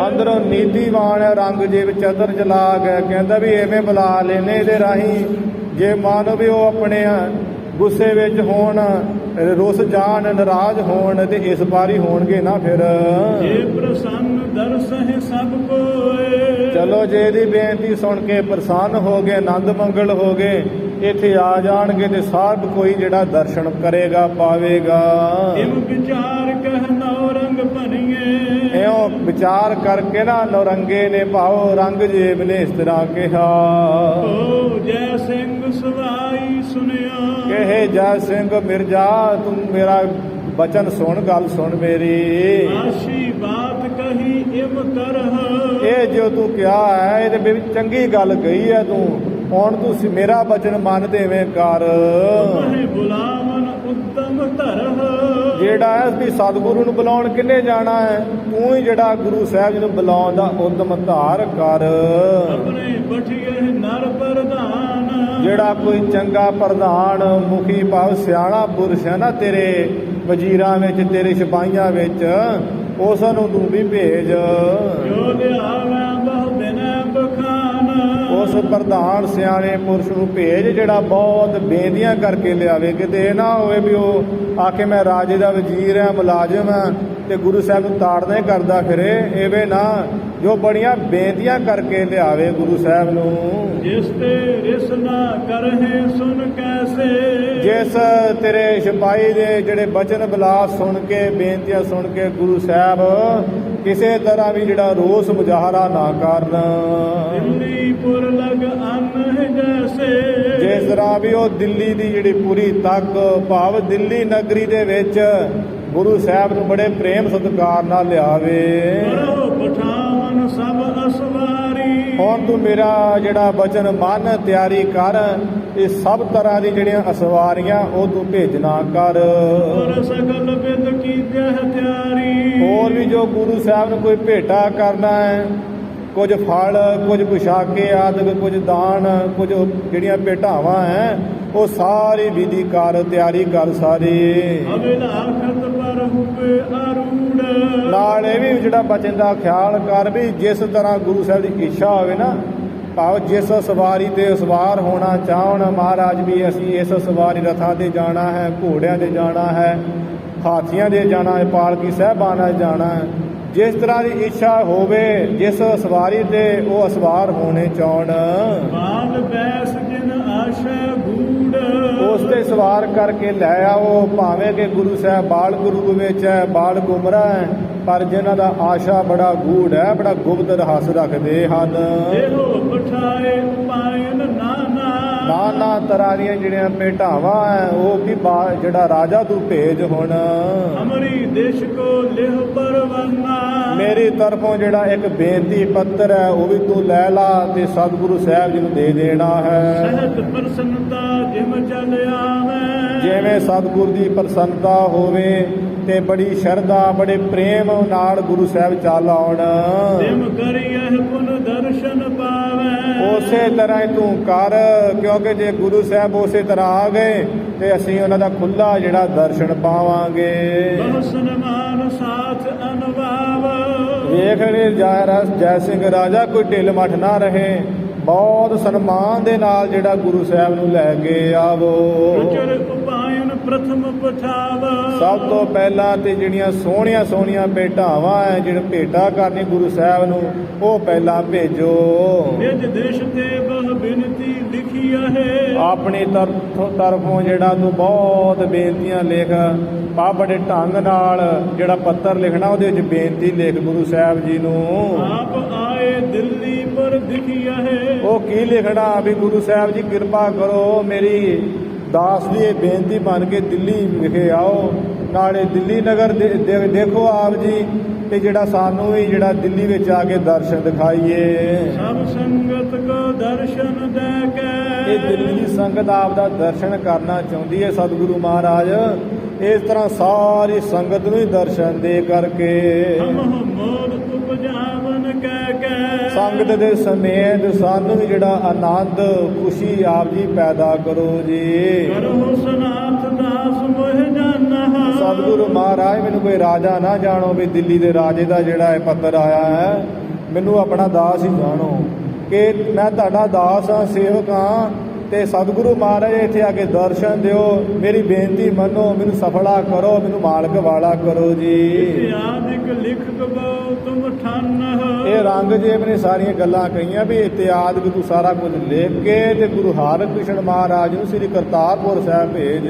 ਅੰਦਰੋਂ ਨੀਤੀਵਾਨ ਰੰਗ ਜੇ ਵਿੱਚ ਚਤਰ ਚਲਾ ਗਿਆ, ਕਹਿੰਦਾ ਵੀ ਐਵੇਂ ਬੁਲਾ ਲੈਨੇ ਇਹਦੇ ਰਾਹੀਂ। ਜੇ ਮੰਨ ਵੀ ਉਹ ਆਪਣੇ ਗੁੱਸੇ ਵਿੱਚ ਹੋਣ, ਰੁੱਸ ਜਾਣ, ਨਾਰਾਜ਼ ਹੋਣ ਤੇ ਇਸ ਵਾਰੀ ਹੋਣਗੇ ਨਾ ਫਿਰ। जे प्रसन्न दर्श है सब कोए ਚਲੋ ਜੇ ਇਹਦੀ ਬੇਨਤੀ ਸੁਣ ਕੇ ਪ੍ਰਸੰਨ ਹੋ ਗਏ, ਆਨੰਦ ਮੰਗਲ ਹੋ ਗਏ, ਇੱਥੇ ਆ ਜਾਣਗੇ ਤੇ ਸਭ ਕੋਈ ਜਿਹੜਾ ਦਰਸ਼ਨ ਕਰੇਗਾ ਪਾਵੇਗਾ। इम विचार कह नौ रंग बनिए ਇਉਂ ਵਿਚਾਰ ਕਰਕੇ ਨਾ ਨੌਰੰਗੇ ਨੇ ਭਾਉ ਰੰਗ ਜੇਬ ਨੇ ਇਸ ਤਰ੍ਹਾਂ ਕਿਹਾ, ओ जय सिंह सवाई सुनिया ਕਹੇ ਜੈ ਸਿੰਘ ਮਿਰਜ਼ਾ ਤੂੰ ਮੇਰਾ ਬਚਨ ਸੁਣ, ਗੱਲ ਸੁਣ ਮੇਰੀ। आशी बात कही इम करह ਇਹ ਜੋ ਤੂੰ ਕਿਹਾ ਹੈ ਇਹਦੇ ਵਿੱਚ ਚੰਗੀ ਗੱਲ ਕਹੀ ਹੈ ਤੂੰ, ਹੁਣ ਤੂੰ ਮੇਰਾ ਬਚਨ ਮੰਨ ਦੇਵੇਂ ਕਰ। तुम्हें बुलावन उत्तम तरह ਜਿਹੜਾ ਹੈ ਵੀ ਸਤਿਗੁਰੂ ਨੂੰ ਬੁਲਾਉਣ ਕਿੰਨੇ ਜਾਣਾ ਹੈ, ਤੂੰ ਹੀ ਜਿਹੜਾ ਗੁਰੂ ਸਾਹਿਬ ਜੀ ਨੂੰ ਬੁਲਾਉਣ ਦਾ ਉਦਮ ਧਾਰ ਕਰ। अपने बठिए नर प्रधान ਜਿਹੜਾ ਕੋਈ ਚੰਗਾ ਪ੍ਰਧਾਨ ਮੁਖੀ ਭਾਵ ਸਿਆਣਾ ਪੁਰਸ਼ ਹੈ ਨਾ ਤੇਰੇ ਵਜ਼ੀਰਾਂ ਵਿੱਚ, ਤੇਰੇ ਸਿਪਾਹੀਆਂ ਵਿੱਚ, ਉਸ ਨੂੰ ਤੂੰ ਵੀ ਭੇਜ। जो लियावे बहु बिना बखान ਉਸ ਪ੍ਰਧਾਨ ਸਿਆਣੇ ਪੁਰਸ਼ ਨੂੰ ਭੇਜ ਜਿਹੜਾ ਬਹੁਤ ਬੇਨਤੀਆਂ ਕਰਕੇ ਲਿਆਵੇ। ਕਿਤੇ ਇਹ ਨਾ ਹੋਵੇ ਵੀ ਉਹ ਆਖੇ ਮੈਂ ਰਾਜੇ ਦਾ ਵਜ਼ੀਰ ਹਾਂ, ਮੁਲਾਜ਼ਮ ਹਾਂ ਤੇ ਗੁਰੂ ਸਾਹਿਬ ਨੂੰ ਤਾੜਨਾ ਹੀ ਕਰਦਾ ਫਿਰੇ। ਐਵੇਂ ਨਾ, ਜੋ ਬੜੀਆਂ ਬੇਨਤੀਆਂ ਕਰਕੇ ਲਿਆਵੇ ਗੁਰੂ ਸਾਹਿਬ ਨੂੰ। जिस ते रिस ना करहे सुन कैसे ਜਿਸ ਤੇਰੇ ਸਿਪਾਹੀ ਦੇ ਜਿਹੜੇ ਬਚਨ ਬਿਲਾਸ ਸੁਣ ਕੇ, ਬੇਨਤੀਆਂ ਸੁਣ ਕੇ ਗੁਰੂ ਸਾਹਿਬ ਕਿਸੇ ਤਰ੍ਹਾਂ ਵੀ ਜਿਹੜਾ ਰੋਸ ਮੁਜ਼ਾਹਰਾ ਨਾ ਕਰਨ। दिल्ली पुर लग अन जैसे ਜਿਸ ਤਰ੍ਹਾਂ ਵੀ ਉਹ ਦਿੱਲੀ ਦੀ ਜਿਹੜੀ ਪੂਰੀ ਤੱਕ ਭਾਵ ਦਿੱਲੀ ਨਗਰੀ ਦੇ ਵਿੱਚ ਗੁਰੂ ਸਾਹਿਬ ਨੂੰ ਬੜੇ ਪ੍ਰੇਮ ਸਤਿਕਾਰ ਨਾਲ ਲਿਆਵੇ। करो पठावन सब असवारी ਹੁਣ ਤੂੰ ਮੇਰਾ ਜਿਹੜਾ ਬਚਨ ਮੰਨ, ਤਿਆਰੀ ਕਰ, ਇਹ ਸਭ ਤਰ੍ਹਾਂ ਦੀ ਜਿਹੜੀਆਂ ਅਸਵਾਰੀਆਂ ਉਹ ਤੂੰ ਭੇਜਣਾ ਕਰ। और सकल विद की हथियारी ਹੋਰ ਵੀ ਜੋ ਗੁਰੂ ਸਾਹਿਬ ਨੂੰ ਕੋਈ ਭੇਟਾ ਕਰਨਾ ਹੈ, ਕੁਝ ਫਲ, ਕੁਝ ਪੁਸ਼ਾਕੇ ਆਦਿ, ਕੁਝ ਦਾਨ, ਕੁਝ ਜਿਹੜੀਆਂ ਭੇਟਾਵਾਂ ਹੈ, ਉਹ ਸਾਰੀ ਵਿਧੀ ਕਰ, ਤਿਆਰੀ ਕਰ ਸਾਰੀ। अभिलाखत पर हुए आरूढ़ ਨਾਲ ਇਹ ਵੀ ਜਿਹੜਾ ਬਚਨ ਦਾ ਖਿਆਲ ਕਰ ਵੀ ਜਿਸ ਤਰ੍ਹਾਂ ਗੁਰੂ ਸਾਹਿਬ ਦੀ ਇੱਛਾ ਹੋਵੇ ਨਾ, ਭਾਵ ਜਿਸ ਸਵਾਰੀ ਤੇ ਸਵਾਰ ਹੋਣਾ ਚਾਹਣ ਮਹਾਰਾਜ ਵੀ ਅਸੀਂ ਇਸ ਸਵਾਰੀ ਰਥਾਂ ਤੇ ਜਾਣਾ ਹੈ, ਘੋੜਿਆਂ ਤੇ ਜਾਣਾ ਹੈ, ਹਾਥੀਆਂ ਦੇ ਜਾਣਾ ਹੈ, ਪਾਲਕੀ ਸਾਹਿਬਾਨਾਂ 'ਚ ਜਾਣਾ ਹੈ, ਜਿਸ ਤਰ੍ਹਾਂ ਦੀ ਇੱਛਾ ਹੋਵੇ, ਜਿਸ ਸਵਾਰੀ ਤੇ ਉਹ ਸਵਾਰ ਹੋਣੇ ਚਾਹਣ, बाल बैस जिन आशा गूढ़ ਉਸ ਤੇ ਸਵਾਰ ਕਰਕੇ ਲੈ ਆਓ। ਭਾਵੇਂ ਕਿ ਗੁਰੂ ਸਾਹਿਬ ਬਾਲ ਗੁਰੂ ਵਿੱਚ ਹੈ, ਬਾਲ ਗੁਮਰਾ ਹੈ, ਪਰ ਜਿਨ੍ਹਾਂ ਦਾ ਆਸ਼ਾ ਬੜਾ ਗੂੜ ਹੈ, ਬੜਾ ਗੁਪਤ ਰਹੱਸ ਰੱਖਦੇ ਹਨ। देहो पठाए पायन नाना ਨਾਨਾ ਤਰ੍ਹਾਂ ਦੀਆਂ ਜਿਹੜੀਆਂ ਭੇਟਾਵਾਂ ਹੈ ਉਹ ਵੀ ਜਿਹੜਾ ਰਾਜਾ ਤੂੰ ਭੇਜ ਹੁਣ। ਹਮਰੀ ਦੇਸ਼ ਕੋ ਲਿਹ ਪਰਵਾਨਾ, ਮੇਰੀ ਤਰਫੋਂ ਜਿਹੜਾ ਇੱਕ ਬੇਨਤੀ ਪੱਤਰ ਹੈ ਉਹ ਵੀ ਤੂੰ ਲੈ ਲਾ ਤੇ ਸਤਿਗੁਰੂ ਸਾਹਿਬ ਜੀ ਨੂੰ ਦੇ ਦੇਣਾ ਹੈ। ਸਹਿਤ ਪ੍ਰਸੰਨਤਾ ਜਿਮ ਚਲ ਆਵੇ, ਜਿਵੇਂ ਸਤਿਗੁਰ ਦੀ ਪ੍ਰਸੰਨਤਾ ਹੋਵੇ ਤੇ ਬੜੀ ਸ਼ਰਧਾ ਬੜੇ ਪ੍ਰੇਮ ਨਾਲ ਗੁਰੂ ਸਾਹਿਬ ਚੱਲ ਆਉਣ। ਤਿਮ ਕਰੀਐ ਪੁਨ ਦਰਸ਼ਨ ਪਾਵੇ, ਉਸੇ ਤਰ੍ਹਾਂ ਹੀ ਤੂੰ ਕਰ, ਕਿਉਂਕਿ ਜੇ ਗੁਰੂ ਸਾਹਿਬ ਉਸੇ ਤਰ੍ਹਾਂ ਆ ਗਏ ਤੇ ਅਸੀਂ ਉਹਨਾਂ ਦਾ ਖੁੱਲਾ ਜਿਹੜਾ ਦਰਸ਼ਨ ਪਾਵਾਂਗੇ। ਬਹੁ ਸਨਮਾਨ ਸਾਥ ਅਨੁਭਵ, ਵੇਖ ਲੈ ਜੈ ਸਿੰਘ ਰਾਜਾ ਕੋਈ ਢਿੱਲ ਮੱਠ ਨਾ ਰਹੇ, ਬਹੁਤ ਸਨਮਾਨ ਦੇ ਨਾਲ ਜਿਹੜਾ ਗੁਰੂ ਸਾਹਿਬ ਨੂੰ ਲੈ ਕੇ ਆਵੋ। ਉਚਰ ਉਪਾਇਨ ਪ੍ਰਥਮ ਪਠਾਵ, ਸਭ ਤੋਂ ਪਹਿਲਾਂ ਤੇ ਜਿਹੜੀਆਂ ਸੋਹਣੀਆਂ ਸੋਹਣੀਆਂ ਭੇਟਾਵਾਂ ਹੈ ਜਿਹੜੇ ਭੇਟਾ ਕਰਨੀ ਗੁਰੂ ਸਾਹਿਬ ਨੂੰ ਉਹ ਪਹਿਲਾਂ ਭੇਜੋ। ਨਿਜ ਦੇਸ਼ ਤੇ ਬਹੁ ਬਿਨਤੀ ਲਿਖੀ ਹੈ, ਆਪਣੀ ਤਰਫੋਂ ਜਿਹੜਾ ਤੂੰ ਬਹੁਤ ਬੇਨਤੀਆਂ ਲਿਖ ਪਾ, ਬੜੇ ਢੰਗ ਨਾਲ ਜਿਹੜਾ ਪੱਤਰ ਲਿਖਣਾ ਉਹਦੇ ਵਿੱਚ ਬੇਨਤੀ ਲਿਖ ਗੁਰੂ ਸਾਹਿਬ ਜੀ ਨੂੰ। ਆਪ ਆਏ ਦਿੱਲੀ ਪਰ ਦਿਖਿਆ ਹੈ, ਉਹ ਕੀ ਲਿਖਣਾ ਵੀ ਗੁਰੂ ਸਾਹਿਬ ਜੀ ਕਿਰਪਾ ਕਰੋ ਮੇਰੀ ਦਾਸ ਦੀ ਇਹ ਬੇਨਤੀ ਬਣ ਕੇ ਦਿੱਲੀ ਵਿਖੇ ਆਓ, ਨਾਲੇ ਦਿੱਲੀ ਨਗਰ ਦੇਖੋ ਆਪ ਜੀ ਤੇ ਜਿਹੜਾ ਸਾਨੂੰ ਵੀ ਜਿਹੜਾ ਦਿੱਲੀ ਵਿੱਚ ਆ ਕੇ ਦਰਸ਼ਨ ਦਿਖਾਈਏ। ਸਭ ਸੰਗਤ ਕੋ ਦਰਸ਼ਨ ਦੇ ਕੇ, ਇਹ ਦਿੱਲੀ ਦੀ ਸੰਗਤ ਆਪ ਦਾ ਦਰਸ਼ਨ ਕਰਨਾ ਚਾਹੁੰਦੀ ਹੈ ਸਤਿਗੁਰੂ ਮਹਾਰਾਜ। ਇਸ ਤਰ੍ਹਾਂ ਸਾਰੀ ਸੰਗਤ ਨੂੰ ਹੀ ਦਰਸ਼ਨ ਦੇ ਕਰਕੇ ਹਮ ਮੋਦ ਉਪਜਾਵਨ ਕਹਿ ਕੇ, ਸੰਗਤ ਦੇ ਸਮੇਤ ਸਾਨੂੰ ਵੀ ਜਿਹੜਾ ਆਨੰਦ ਖੁਸ਼ੀ ਆਪ ਜੀ ਪੈਦਾ ਕਰੋ ਜੀ। ਕਰੋ ਸਨਾਥ ਦਾਸ ਮੋਹ ਜਾਨਾ, ਸਤਿਗੁਰੂ ਮਹਾਰਾਜ ਮੈਨੂੰ ਕੋਈ ਰਾਜਾ ਨਾ ਜਾਣੋ ਵੀ ਦਿੱਲੀ ਦੇ ਰਾਜੇ ਦਾ ਜਿਹੜਾ ਇਹ ਪੱਤਰ ਆਇਆ ਹੈ, ਮੈਨੂੰ ਆਪਣਾ ਦਾਸ ਹੀ ਜਾਣੋ ਕਿ ਮੈਂ ਤੁਹਾਡਾ ਦਾਸ ਹਾਂ, ਸੇਵਕ ਹਾਂ ਤੇ ਸਤਿਗੁਰੂ ਮਹਾਰਾਜ ਇੱਥੇ ਆ ਕੇ ਦਰਸ਼ਨ ਦਿਓ, ਮੇਰੀ ਬੇਨਤੀ ਮੰਨੋ, ਮੈਨੂੰ ਸਫਲਾ ਕਰੋ, ਮੈਨੂੰ ਮਾਲਕ ਵਾਲਾ ਕਰੋ ਜੀ। ਇਤਿਆਦਿਕ ਲਿਖ ਕਬੋ ਤੁਮ ਠੰਨ, ਇਹ ਰੰਗਜੇਬ ਨੇ ਸਾਰੀਆਂ ਗੱਲਾਂ ਕਹੀਆਂ ਵੀ ਇਤਿਆਦਿਕ ਤੂੰ ਸਾਰਾ ਕੁਝ ਲਿਖ ਕੇ ਤੇ ਗੁਰੂ ਹਰਿਕ੍ਰਿਸ਼ਨ ਮਹਾਰਾਜ ਨੂੰ ਸ੍ਰੀ ਕਰਤਾਰਪੁਰ ਸਾਹਿਬ ਭੇਜ।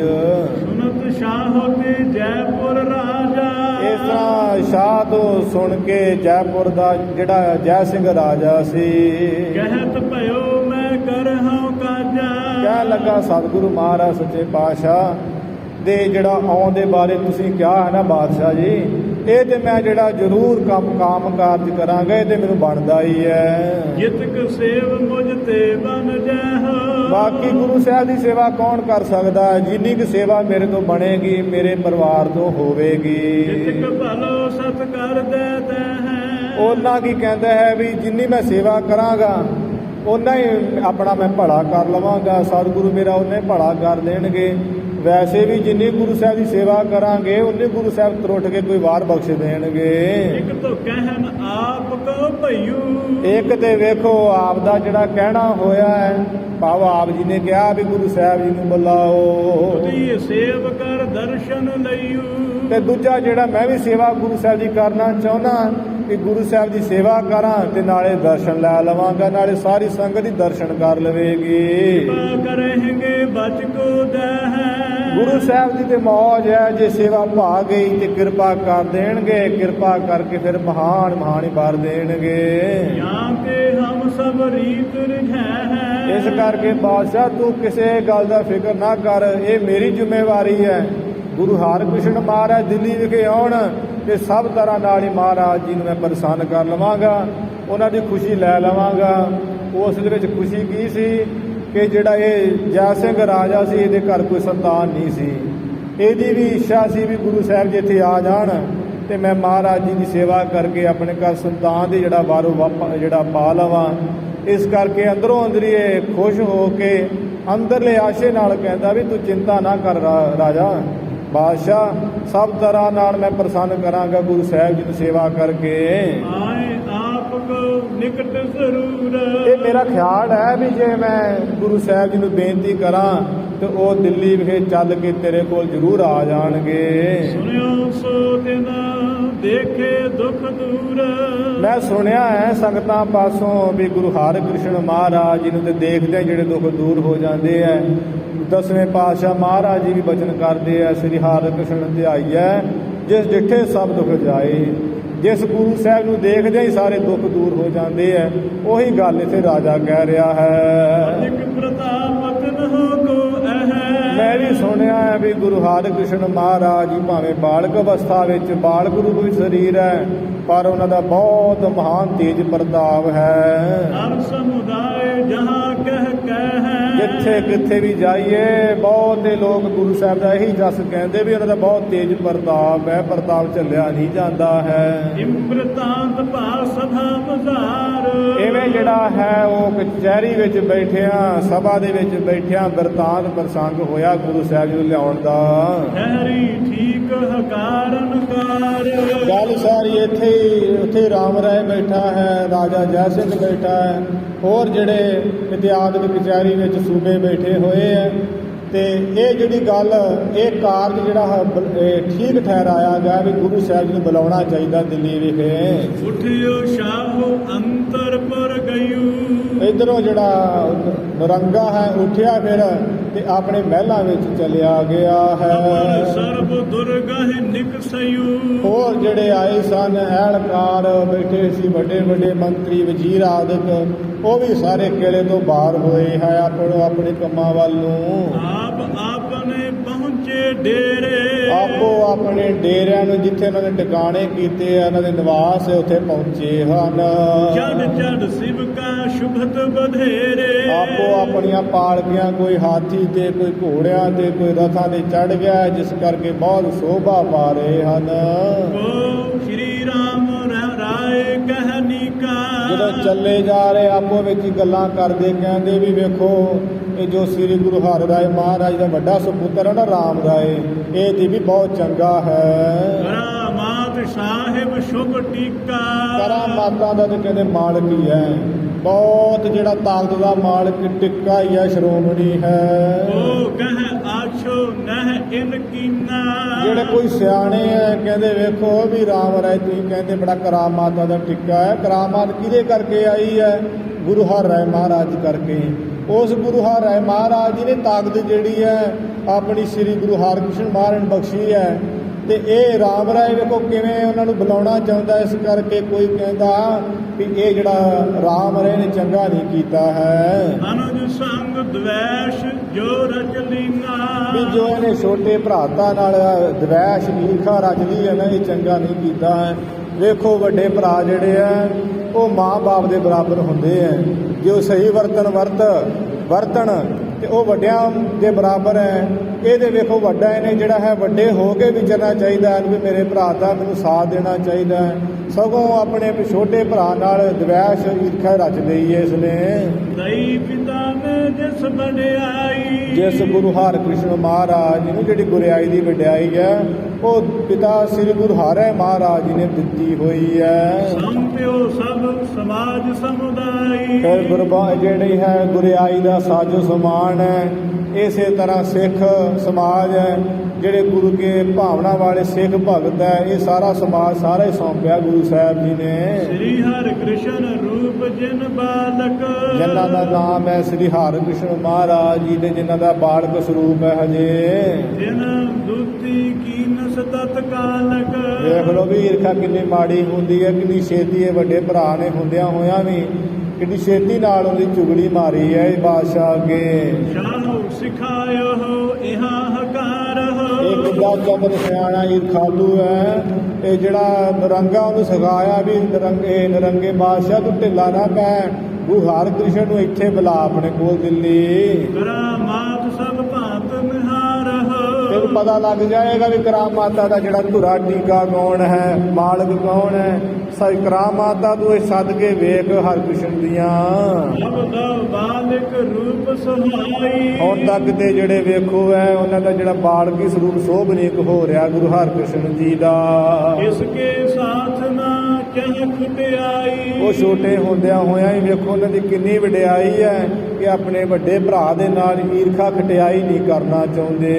ਸੁਨਤ ਸ਼ਾਹ ਤੇ ਜੈਪੁਰ ਰਾਜਾ, ਇਸ ਤਰ੍ਹਾਂ ਸ਼ਾਹ ਤੋਂ ਸੁਣ ਕੇ ਜੈਪੁਰ ਦਾ ਜਿਹੜਾ ਜੈ ਸਿੰਘ ਰਾਜਾ ਸੀ ਕਹਿਤ ਭਇਓ ਮੈਂ ਕਰਹੁ ਕਾਜਾ, ਕਹਿਣ ਲੱਗਾ ਸਤਿਗੁਰੂ ਮਹਾਰਾਜ ਸੱਚੇ ਪਾਤਸ਼ਾਹ ਦੇ ਜਿਹੜਾ ਆਉਣ ਦੇ ਬਾਰੇ ਤੁਸੀਂ ਕਿਹਾ ਹੈ ਨਾ ਬਾਦਸ਼ਾਹ ਜੀ, ਇਹ ਤੇ ਮੈਂ ਜਿਹੜਾ ਜ਼ਰੂਰ ਕੰਮ ਕਾਰਜ ਕਰਾਂਗਾ, ਇਹ ਤੇ ਮੈਨੂੰ ਬਣਦਾ ਹੀ ਹੈ। ਜਿਤਕ ਸੇਵ ਮੁਝ ਤੇ ਬਨ ਜਹ, ਬਾਕੀ ਗੁਰੂ ਸਾਹਿਬ ਦੀ ਸੇਵਾ ਕੌਣ ਕਰ ਸਕਦਾ ਹੈ? ਜਿੰਨੀ ਕੁ ਸੇਵਾ ਮੇਰੇ ਤੋਂ ਬਣੇਗੀ ਮੇਰੇ ਪਰਿਵਾਰ ਤੋਂ ਹੋਵੇਗੀ। ਜਿਤਕ ਭਲੋ ਸਤ ਕਰ ਦੇਤੇ ਹੈ, ਉਹਨਾਂ ਕੀ ਕਹਿੰਦਾ ਹੈ ਵੀ ਜਿੰਨੀ ਮੈਂ ਸੇਵਾ ਕਰਾਂਗਾ ਉਹਨਾਂ ਹੀ ਆਪਣਾ ਮੈਂ ਭਲਾ ਕਰ ਲਵਾਂਗਾ, ਸਤਿਗੁਰੂ ਮੇਰਾ ਉਹਨੇ ਭਲਾ ਕਰ ਦੇਣਗੇ। ਵੈਸੇ ਵੀ ਜਿੰਨੀ ਗੁਰੂ ਸਾਹਿਬ ਦੀ ਸੇਵਾ ਕਰਾਂਗੇ ਉਨੇ ਗੁਰੂ ਸਾਹਿਬ ਤਰੁੱਟ ਕੇ ਕੋਈ ਵਾਰ ਬਖਸ਼ ਦੇਣਗੇ। ਇੱਕ ਤੋਂ ਕਹਿਣ ਆਪ ਕੋ ਭਈਓ, ਇੱਕ ਤੇ ਵੇਖੋ ਆਪ ਦਾ ਜਿਹੜਾ ਕਹਿਣਾ ਹੋਇਆ ਹੈ, ਭਾਵ ਆਪ ਜੀ ਨੇ ਕਿਹਾ ਵੀ ਗੁਰੂ ਸਾਹਿਬ ਜੀ ਨੂੰ ਬੁਲਾਓ, ਉਹਦੀ ਸੇਵ ਕਰ ਦਰਸ਼ਨ ਲਈਓ। ਤੇ ਦੂਜਾ ਜਿਹੜਾ ਮੈਂ ਵੀ ਸੇਵਾ ਗੁਰੂ ਸਾਹਿਬ ਦੀ ਕਰਨਾ ਚਾਹੁੰਦਾ ਕਿ ਗੁਰੂ ਸਾਹਿਬ ਦੀ ਸੇਵਾ ਕਰਾਂ ਤੇ ਨਾਲੇ ਦਰਸ਼ਨ ਲੈ ਲਵਾਂਗਾ, ਨਾਲੇ ਸਾਰੀ ਸੰਗਤ ਦੀ ਦਰਸ਼ਨ ਕਰ ਲਵੇਗੀ। ਕਿਰਪਾ ਕਰਹਿਗੇ ਬਚ ਕੋ ਦਹਿ, ਗੁਰੂ ਸਾਹਿਬ ਦੀ ਤੇ ਮੌਜ ਹੈ, ਜੇ ਸੇਵਾ ਭਾ ਗਈ ਤੇ ਕਿਰਪਾ ਕਰ ਦੇਣਗੇ, ਕਿਰਪਾ ਕਰਕੇ ਫਿਰ ਮਹਾਨ ਹੀ ਭਰ ਦੇਣਗੇ। ਜਾਂ ਕੇ ਹਮ ਸਭ ਰੀਤ ਰਿਝੈ, ਇਸ ਕਰਕੇ ਬਾਦਸ਼ਾਹ ਤੂੰ ਕਿਸੇ ਗੱਲ ਦਾ ਫਿਕਰ ਨਾ ਕਰ, ਇਹ ਮੇਰੀ ਜ਼ਿੰਮੇਵਾਰੀ ਹੈ। ਗੁਰੂ ਹਰਿਕ੍ਰਿਸ਼ਨ ਮਹਾਰਾਜ ਦਿੱਲੀ ਵਿਖੇ ਆਉਣ ਤੇ ਸਭ ਤਰ੍ਹਾਂ ਨਾਲ ਹੀ ਮਹਾਰਾਜ ਜੀ ਨੂੰ ਮੈਂ ਪ੍ਰਸੰਨ ਕਰ ਲਵਾਂਗਾ, ਉਹਨਾਂ ਦੀ ਖੁਸ਼ੀ ਲੈ ਲਵਾਂਗਾ। ਉਸ ਦੇ ਵਿੱਚ ਖੁਸ਼ੀ ਕੀ ਸੀ ਕਿ ਜਿਹੜਾ ਇਹ ਜੈ ਸਿੰਘ ਰਾਜਾ ਸੀ ਇਹਦੇ ਘਰ ਕੋਈ ਸੰਤਾਨ ਨਹੀਂ ਸੀ, ਇਹਦੀ ਵੀ ਇੱਛਾ ਸੀ ਵੀ ਗੁਰੂ ਸਾਹਿਬ ਜੀ ਇੱਥੇ ਆ ਜਾਣ ਤੇ ਮੈਂ ਮਹਾਰਾਜ ਜੀ ਦੀ ਸੇਵਾ ਕਰਕੇ ਆਪਣੇ ਘਰ ਸੰਤਾਨ ਦੇ ਜਿਹੜਾ ਜਿਹੜਾ ਪਾ ਲਵਾਂ। ਇਸ ਕਰਕੇ ਅੰਦਰੋਂ ਅੰਦਰੀ ਇਹ ਖੁਸ਼ ਹੋ ਕੇ ਅੰਦਰਲੇ ਆਸ਼ੇ ਨਾਲ ਕਹਿੰਦਾ ਵੀ ਤੂੰ ਚਿੰਤਾ ਨਾ ਕਰ ਰਾਜਾ ਬਾਦਸ਼ਾਹ, ਸਭ ਤਰ੍ਹਾਂ ਨਾਲ ਮੈਂ ਪ੍ਰਸੰਨ ਕਰਾਂਗਾ ਗੁਰੂ ਸਾਹਿਬ ਜੀ ਦੀ ਸੇਵਾ ਕਰਕੇ। ਆਏ ਆਪ ਕੋ ਨਿਕਟ ਜ਼ਰੂਰ, ਇਹ ਮੇਰਾ ਖਿਆਲ ਹੈ ਵੀ ਜੇ ਮੈਂ ਗੁਰੂ ਸਾਹਿਬ ਜੀ ਨੂੰ ਬੇਨਤੀ ਕਰਾਂ ਤੇ ਉਹ ਦਿੱਲੀ ਵਿਖੇ ਚੱਲ ਕੇ ਤੇਰੇ ਕੋਲ ਜ਼ਰੂਰ ਆ ਜਾਣਗੇ। ਸੁਣਿਓ ਸੋ ਤਿਨ ਦੇਖੇ ਦੁਖ ਦੂਰ, ਮੈਂ ਸੁਣਿਆ ਹੈ ਸੰਗਤਾਂ ਪਾਸੋਂ ਵੀ ਗੁਰੂ ਹਰਿਕ੍ਰਿਸ਼ਨ ਮਹਾਰਾਜ ਜੀ ਨੂੰ ਤੇ ਦੇਖਦੇ ਜਿਹੜੇ ਦੁੱਖ ਦੂਰ ਹੋ ਜਾਂਦੇ ਹੈ। 10ਵੇਂ ਪਾਤਸ਼ਾਹ ਮਹਾਰਾਜ ਜੀ ਵੀ ਬਚਨ ਕਰਦੇ ਆ, ਸ੍ਰੀ ਹਰਿਕ੍ਰਿਸ਼ਨ ਧਿਆਈਐ ਜਿਸ ਡਿਠੇ ਸਭ ਦੁੱਖ ਜਾਏ। ਜਿਸ ਗੁਰੂ ਸਾਹਿਬ ਨੂੰ ਦੇਖਦੇ ਹੀ ਸਾਰੇ ਦੁੱਖ ਦੂਰ ਹੋ ਜਾਂਦੇ ਹੈ, ਉਹੀ ਗੱਲ ਇੱਥੇ ਰਾਜਾ ਕਹਿ ਰਿਹਾ ਹੈ। ਅਧਿਕ ਪ੍ਰਤਾਪਤ कहो को अह ਮੈਂ ਵੀ ਸੁਣਿਆ ਹੈ ਵੀ ਗੁਰੂ ਹਰਿਕ੍ਰਿਸ਼ਨ ਮਹਾਰਾਜ ਜੀ ਭਾਵੇਂ ਬਾਲਕ ਅਵਸਥਾ ਵਿੱਚ ਬਾਲਕ ਰੂਪ ਵਿੱਚ ਸਰੀਰ ਹੈ, ਪਰ ਉਹਨਾਂ ਦਾ ਬਹੁਤ ਮਹਾਨ ਤੇਜ ਪ੍ਰਤਾਪ ਹੈ। हर समुदाय जहाँ कह कह ਜਿੱਥੇ ਕਿੱਥੇ ਵੀ ਜਾਈਏ ਬਹੁਤੇ ਲੋਕ ਗੁਰੂ ਸਾਹਿਬ ਦਾ ਇਹੀ ਜਸ ਕਹਿੰਦੇ ਵੀ ਉਹਨਾਂ ਦਾ ਬਹੁਤ ਤੇਜ ਪ੍ਰਤਾਪ ਹੈ, ਪ੍ਰਤਾਪ ਝੱਲਿਆ ਨਹੀਂ ਜਾਂਦਾ ਹੈ। इम्रतांत भा सभा बजार ਇਵੇਂ ਜਿਹੜਾ ਹੈ ਉਹ ਕਚਹਿਰੀ ਵਿੱਚ ਬੈਠਿਆਂ ਸਭਾ ਦੇ ਵਿੱਚ ਬੈਠਿਆਂ ਬਿਰਤਾਂਤ ਪ੍ਰਸੰਗ ਹੋਇਆ ਗੁਰੂ ਸਾਹਿਬ ਜੀ ਨੂੰ ਲਿਆਉਣ ਦਾ। ठहरी ठीक हकारण कार ਗੱਲ ਸਾਰੀ ਇੱਥੇ ਹੀ ਉੱਥੇ ਰਾਮ ਰਾਏ ਬੈਠਾ ਹੈ, ਰਾਜਾ ਜੈ ਸਿੰਘ ਬੈਠਾ ਹੈ, ਹੋਰ ਜਿਹੜੇ ਇਤਿਹਾਸ ਵਿੱਚ ਕਚਹਿਰੀ ਵਿੱਚ ਸੂਬੇ ਬੈਠੇ ਹੋਏ ਹੈ। ਤੇ ਇਹ ਜਿਹੜੀ ਗੱਲ ਇਹ ਕਾਰਜ ਜਿਹੜਾ ਹੈ ਇਹ ਠੀਕ ਠਹਿਰਾਇਆ ਗਿਆ ਵੀ ਗੁਰੂ ਸਾਹਿਬ ਜੀ ਨੂੰ ਬੁਲਾਉਣਾ ਚਾਹੀਦਾ ਦਿੱਲੀ ਵਿਖੇ। उठियो शाहो अंतर पर गयू ਇੱਧਰੋਂ ਜਿਹੜਾ ਨਰੰਗਾ ਹੈ ਉੱਠਿਆ ਫਿਰ ਤੇ ਆਪਣੇ ਮਹਿਲਾਂ ਵਿੱਚ ਚਲਿਆ ਗਿਆ ਹੈ। अमर सर्व दुर्गह निकसयू ਹੋਰ ਜਿਹੜੇ ਆਏ ਸਨ ਐਲਕਾਰ ਬੈਠੇ ਸੀ, ਵੱਡੇ ਵੱਡੇ ਮੰਤਰੀ ਵਜ਼ੀਰ ਆਦਿਕ, ਉਹ ਵੀ ਸਾਰੇ ਕਿਲੇ ਤੋਂ ਬਾਹਰ ਹੋਏ ਹੈ ਆਪੋ ਆਪਣੇ ਕੰਮਾਂ ਵੱਲ ਨੂੰ। आप आपने पहुँचे डेरे ਆਪੋ ਆਪਣੇ ਡੇਰਿਆਂ ਨੂੰ ਜਿੱਥੇ ਉਹਨਾਂ ਨੇ ਟਿਕਾਣੇ ਕੀਤੇ ਆ, ਉਹਨਾਂ ਦੇ ਨਿਵਾਸ ਉੱਥੇ ਪਹੁੰਚੇ ਹਨ। चढ़ चढ़ शिव का शुभत बधेरे ਆਪੋ ਆਪਣੀਆਂ ਪਾਲਕੀਆਂ, ਕੋਈ ਹਾਥੀ ਤੇ ਕੋਈ ਘੋੜਿਆਂ ਤੇ ਕੋਈ ਰਥਾਂ ਤੇ ਚੜ੍ਹ ਗਿਆ, ਜਿਸ ਕਰਕੇ ਬਹੁਤ ਸ਼ੋਭਾ ਪਾ ਰਹੇ ਹਨ। ओ श्री राम राय कहनी का ਜਦੋਂ ਚੱਲੇ ਜਾ ਰਹੇ ਆਪੋ ਵਿੱਚ ਹੀ ਗੱਲਾਂ ਕਰਦੇ ਕਹਿੰਦੇ ਵੀ ਵੇਖੋ ਇਹ ਜੋ ਸ੍ਰੀ ਗੁਰੂ ਹਰਿਰਾਏ ਮਹਾਰਾਜ ਦਾ ਵੱਡਾ ਸੁਪੁੱਤਰ ਹੈ ਨਾ ਰਾਮ ਰਾਏ, ਇਹ ਤੇ ਵੀ ਬਹੁਤ ਚੰਗਾ ਹੈ। करामात साहिब शुभ टीका ਕਰਾਮਾਤਾਂ ਦਾ ਤੇ ਕਹਿੰਦੇ ਮਾਲਕ ਹੀ ਹੈ, ਬਹੁਤ ਜਿਹੜਾ ਤਾਕਤ ਦਾ ਮਾਲਕ ਟਿੱਕਾ ਹੀ ਹੈ, ਸ਼੍ਰੋਮਣੀ ਹੈ। ओ कह आछो नह इन कीना ਜਿਹੜੇ ਕੋਈ ਸਿਆਣੇ ਹੈ ਕਹਿੰਦੇ ਵੇਖੋ ਵੀ ਰਾਮ ਰਾਏ ਤੁਸੀਂ ਕਹਿੰਦੇ ਬੜਾ ਕਰਾਮਾਤਾਂ ਦਾ ਟਿੱਕਾ ਹੈ। ਕਰਾਮਾਤ ਕਿਹਦੇ ਕਰਕੇ ਆਈ ਹੈ? ਗੁਰੂ ਹਰਿਰਾਏ ਮਹਾਰਾਜ ਕਰਕੇ। ਉਸ ਗੁਰੂ ਹਰਿਰਾਏ ਮਹਾਰਾਜ ਜੀ ਨੇ ਤਾਕਤ ਜਿਹੜੀ ਹੈ ਆਪਣੀ ਸ੍ਰੀ ਗੁਰੂ ਹਰਿਕ੍ਰਿਸ਼ਨ ਮਹਾਰਾਜ ਨੂੰ ਬਖਸ਼ੀ ਹੈ। ਤੇ ਇਹ ਰਾਮ ਰਾਏ ਵੇਖੋ ਕਿਵੇਂ ਉਹਨਾਂ ਨੂੰ ਬੁਲਾਉਣਾ ਚਾਹੁੰਦਾ, ਇਸ ਕਰਕੇ ਕੋਈ ਕਹਿੰਦਾ ਵੀ ਇਹ ਜਿਹੜਾ ਰਾਮ ਰਾਏ ਨੇ ਚੰਗਾ ਨਹੀਂ ਕੀਤਾ ਹੈ। अनुज संग द्वेष जो रच लीना ਵੀ ਜੋ ਇਹਨੇ ਛੋਟੇ ਭਰਾਤਾ ਨਾਲ ਦਵੈਸ਼ ਈਰਖਾ ਰਚ ਲਈ ਹੈ ਨਾ, ਇਹ ਚੰਗਾ ਨਹੀਂ ਕੀਤਾ ਹੈ। ਵੇਖੋ ਵੱਡੇ ਭਰਾ ਜਿਹੜੇ ਆ ਉਹ ਮਾਂ-ਬਾਪ ਦੇ ਬਰਾਬਰ ਹੁੰਦੇ ਆ, ਜੋ ਸਹੀ ਵਰਤਣ ਤੇ ਉਹ ਵੱਡਿਆਂ ਦੇ ਬਰਾਬਰ ਹੈ। ਇਹਦੇ ਵੇਖੋ ਵੱਡਾ ਇਹਨੇ ਜਿਹੜਾ ਹੈ ਵੱਡੇ ਹੋ ਕੇ ਵਿਚਰਨਾ ਚਾਹੀਦਾ ਹੈ ਵੀ ਮੇਰੇ ਭਰਾ ਦਾ ਮੈਨੂੰ ਸਾਥ ਦੇਣਾ ਚਾਹੀਦਾ ਹੈ, ਸਗੋਂ ਆਪਣੇ ਛੋਟੇ ਭਰਾ ਨਾਲ ਦਵੈਸ਼ ਈਰਖਾ ਰਚ ਲਈ ਹੈ ਇਸਨੇ। दई पिता ने जिस बड़ाई ਜਿਸ ਗੁਰੂ ਹਰਿਕ੍ਰਿਸ਼ਨ ਮਹਾਰਾਜ ਜੀ ਨੂੰ ਜਿਹੜੀ ਗੁਰਿਆਈ ਦੀ ਵਡਿਆਈ ਹੈ ਉਹ ਪਿਤਾ ਸ੍ਰੀ ਗੁਰੂ ਹਰਿ ਮਹਾਰਾਜ ਜੀ ਨੇ ਦਿੱਤੀ ਹੋਈ ਹੈ। संप्यो सब समाज समुदाय ਫਿਰ ਗੁਰਬਾ ਜਿਹੜੀ ਹੈ ਗੁਰਿਆਈ ਦਾ ਸਾਜੋ ਸਮਾਨ ਹੈ। ਇਸੇ ਤਰ੍ਹਾਂ ਸਿੱਖ ਸਮਾਜ ਹੈ, ਜਿਹੜੇ ਗੁਰੂ ਕੇ ਭਾਵਨਾ ਵਾਲੇ ਸਿੱਖ ਭਗਤ ਹੈ, ਇਹ ਸਾਰਾ ਸਮਾਜ ਸਾਰਾ ਹੀ ਸੌਂਪਿਆ ਗੁਰੂ ਸਾਹਿਬ ਜੀ ਨੇ। श्री हरि कृष्ण रूप जिन बालक ਜਿਨ੍ਹਾਂ ਦਾ ਨਾਮ ਹੈ ਸ੍ਰੀ ਹਰਿਕ੍ਰਿਸ਼ਨ ਮਹਾਰਾਜ ਜੀ ਦੇ, ਜਿਨ੍ਹਾਂ ਦਾ ਬਾਲਕ ਸਰੂਪ ਹੈ ਹਜੇ। जिन दूती कीन सतत कालक ਦੇਖ ਲਓ ਵੀ ਈਰਖਾ ਕਿੰਨੀ ਮਾੜੀ ਹੁੰਦੀ ਹੈ, ਕਿੰਨੀ ਛੇਤੀ ਇਹ ਵੱਡੇ ਭਰਾ ਨੇ ਹੁੰਦਿਆਂ ਹੋਇਆਂ ਵੀ ਕਿੰਨੀ ਛੇਤੀ ਨਾਲ ਉਹਦੀ ਚੁਗਲੀ ਮਾਰੀ ਹੈ ਇਹ ਬਾਦਸ਼ਾਹ ਅੱਗੇ। शाहु सिखायो हो इहा हकार हो ਇਹ ਕਿੱਦਾਂ ਚੰਦਰ ਸਿਆਣਾ ਈਰਖਾਲੂ ਹੈ। ਇਹ ਜਿਹੜਾ ਨਰੰਗਾ ਉਹਨੂੰ ਸਿਖਾਇਆ ਵੀ ਨਰੰਗੇ ਬਾਦਸ਼ਾਹ ਤੂੰ ਢਿੱਲਾ ਨਾ ਪੈ, ਗੁਰੂ ਹਰਿਕ੍ਰਿਸ਼ਨ ਨੂੰ ਇੱਥੇ ਬੁਲਾ ਆਪਣੇ ਕੋਲ ਦਿੱਲੀ। करामात सब भांत निहार हो ਤੈਨੂੰ ਪਤਾ ਲੱਗ ਜਾਏਗਾ ਵੀ ਕਰਾਮਾਤਾ ਦਾ ਜਿਹੜਾ ਧੁਰਾ ਟੀਕਾ ਕੌਣ ਹੈ, ਮਾਲਕ ਕੌਣ ਹੈ। ਸਾਈ ਕਰਾਮਾਤਾ ਤੂੰ ਇਹ ਸੱਦ ਕੇ ਵੇਖ ਹਰਿਕ੍ਰਿਸ਼ਨ ਦੀਆਂ। अब दो बालिक रूप सुहाई ਹੁਣ ਤੱਕ ਤੇ ਜਿਹੜੇ ਵੇਖੋ ਹੈ ਉਹਨਾਂ ਦਾ ਜਿਹੜਾ ਬਾਲਕੀ ਸਰੂਪ ਸ਼ੋਭਨੀਕ ਹੋ ਰਿਹਾ ਗੁਰੂ ਹਰਿਕ੍ਰਿਸ਼ਨ ਜੀ ਦਾ। इसके साथ ना कह खुटियाई ਉਹ ਛੋਟੇ ਹੁੰਦਿਆਂ ਹੋਇਆਂ ਹੀ ਵੇਖੋ ਉਹਨਾਂ ਦੀ ਕਿੰਨੀ ਵਡਿਆਈ ਹੈ ਕਿ ਆਪਣੇ ਵੱਡੇ ਭਰਾ ਦੇ ਨਾਲ ਈਰਖਾ ਖਟਿਆਈ ਨਹੀਂ ਕਰਨਾ ਚਾਹੁੰਦੇ।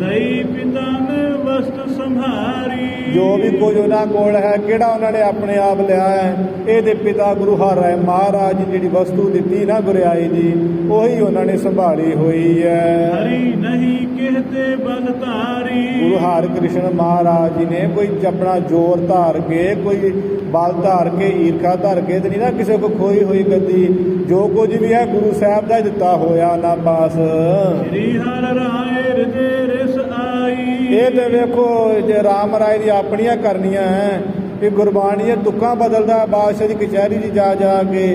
दई पिता ने वस्तु संभारी ਜੋ ਵੀ ਕੁਝ ਉਹਨਾਂ ਕੋਲ ਹੈ ਕਿਹੜਾ ਉਹਨਾਂ ਨੇ ਆਪਣੇ ਆਪ ਲਿਆ ਹੈ, ਇਹਦੇ ਪਿਤਾ ਗੁਰੂ ਹਰਿਰਾਏ ਮਹਾਰਾਜ ਜੀ ਜਿਹੜੀ ਵਸਤੂ ਦਿੱਤੀ ਨਾ ਗੁਰਿਆਈ ਦੀ ਉਹੀ ਉਹਨਾਂ ਨੇ ਸੰਭਾਲੀ ਹੋਈ ਹੈ। हरि नहीं कहते बल धारी। ਗੁਰੂ ਹਰਿਕ੍ਰਿਸ਼ਨ ਮਹਾਰਾਜ ਜੀ ਨੇ ਕੋਈ ਆਪਣਾ ਜ਼ੋਰ ਧਾਰ ਕੇ, ਕੋਈ ਬਲ ਧਾਰ ਕੇ, ਈਰਖਾ ਧਾਰ ਕੇ ਤੇ ਨਹੀਂ ਨਾ ਕਿਸੇ ਕੋ ਖੋਈ ਹੋਈ ਗੱਦੀ। ਜੋ ਕੁਝ ਵੀ ਹੈ ਗੁਰੂ ਸਾਹਿਬ ਦਾ ਹੀ ਦਿੱਤਾ ਹੋਇਆ ਨਾ ਪਾਸ। ਸ੍ਰੀ ਹਰਿ ਰਾਏ ਹਿਰਦੇ ਰਿਸ ਆਈ। ਇਹ ਤੇ ਵੇਖੋ ਜੇ ਰਾਮ ਰਾਏ ਦੀ ਆਪਣੀਆਂ ਕਰਨੀਆਂ ਹੈ ਕਿ ਗੁਰਬਾਣੀ ਇਹ ਤੁਕਾਂ ਬਦਲਦਾ ਬਾਦਸ਼ਾਹ ਦੀ ਕਚਹਿਰੀ 'ਚ ਜਾ ਜਾ ਕੇ,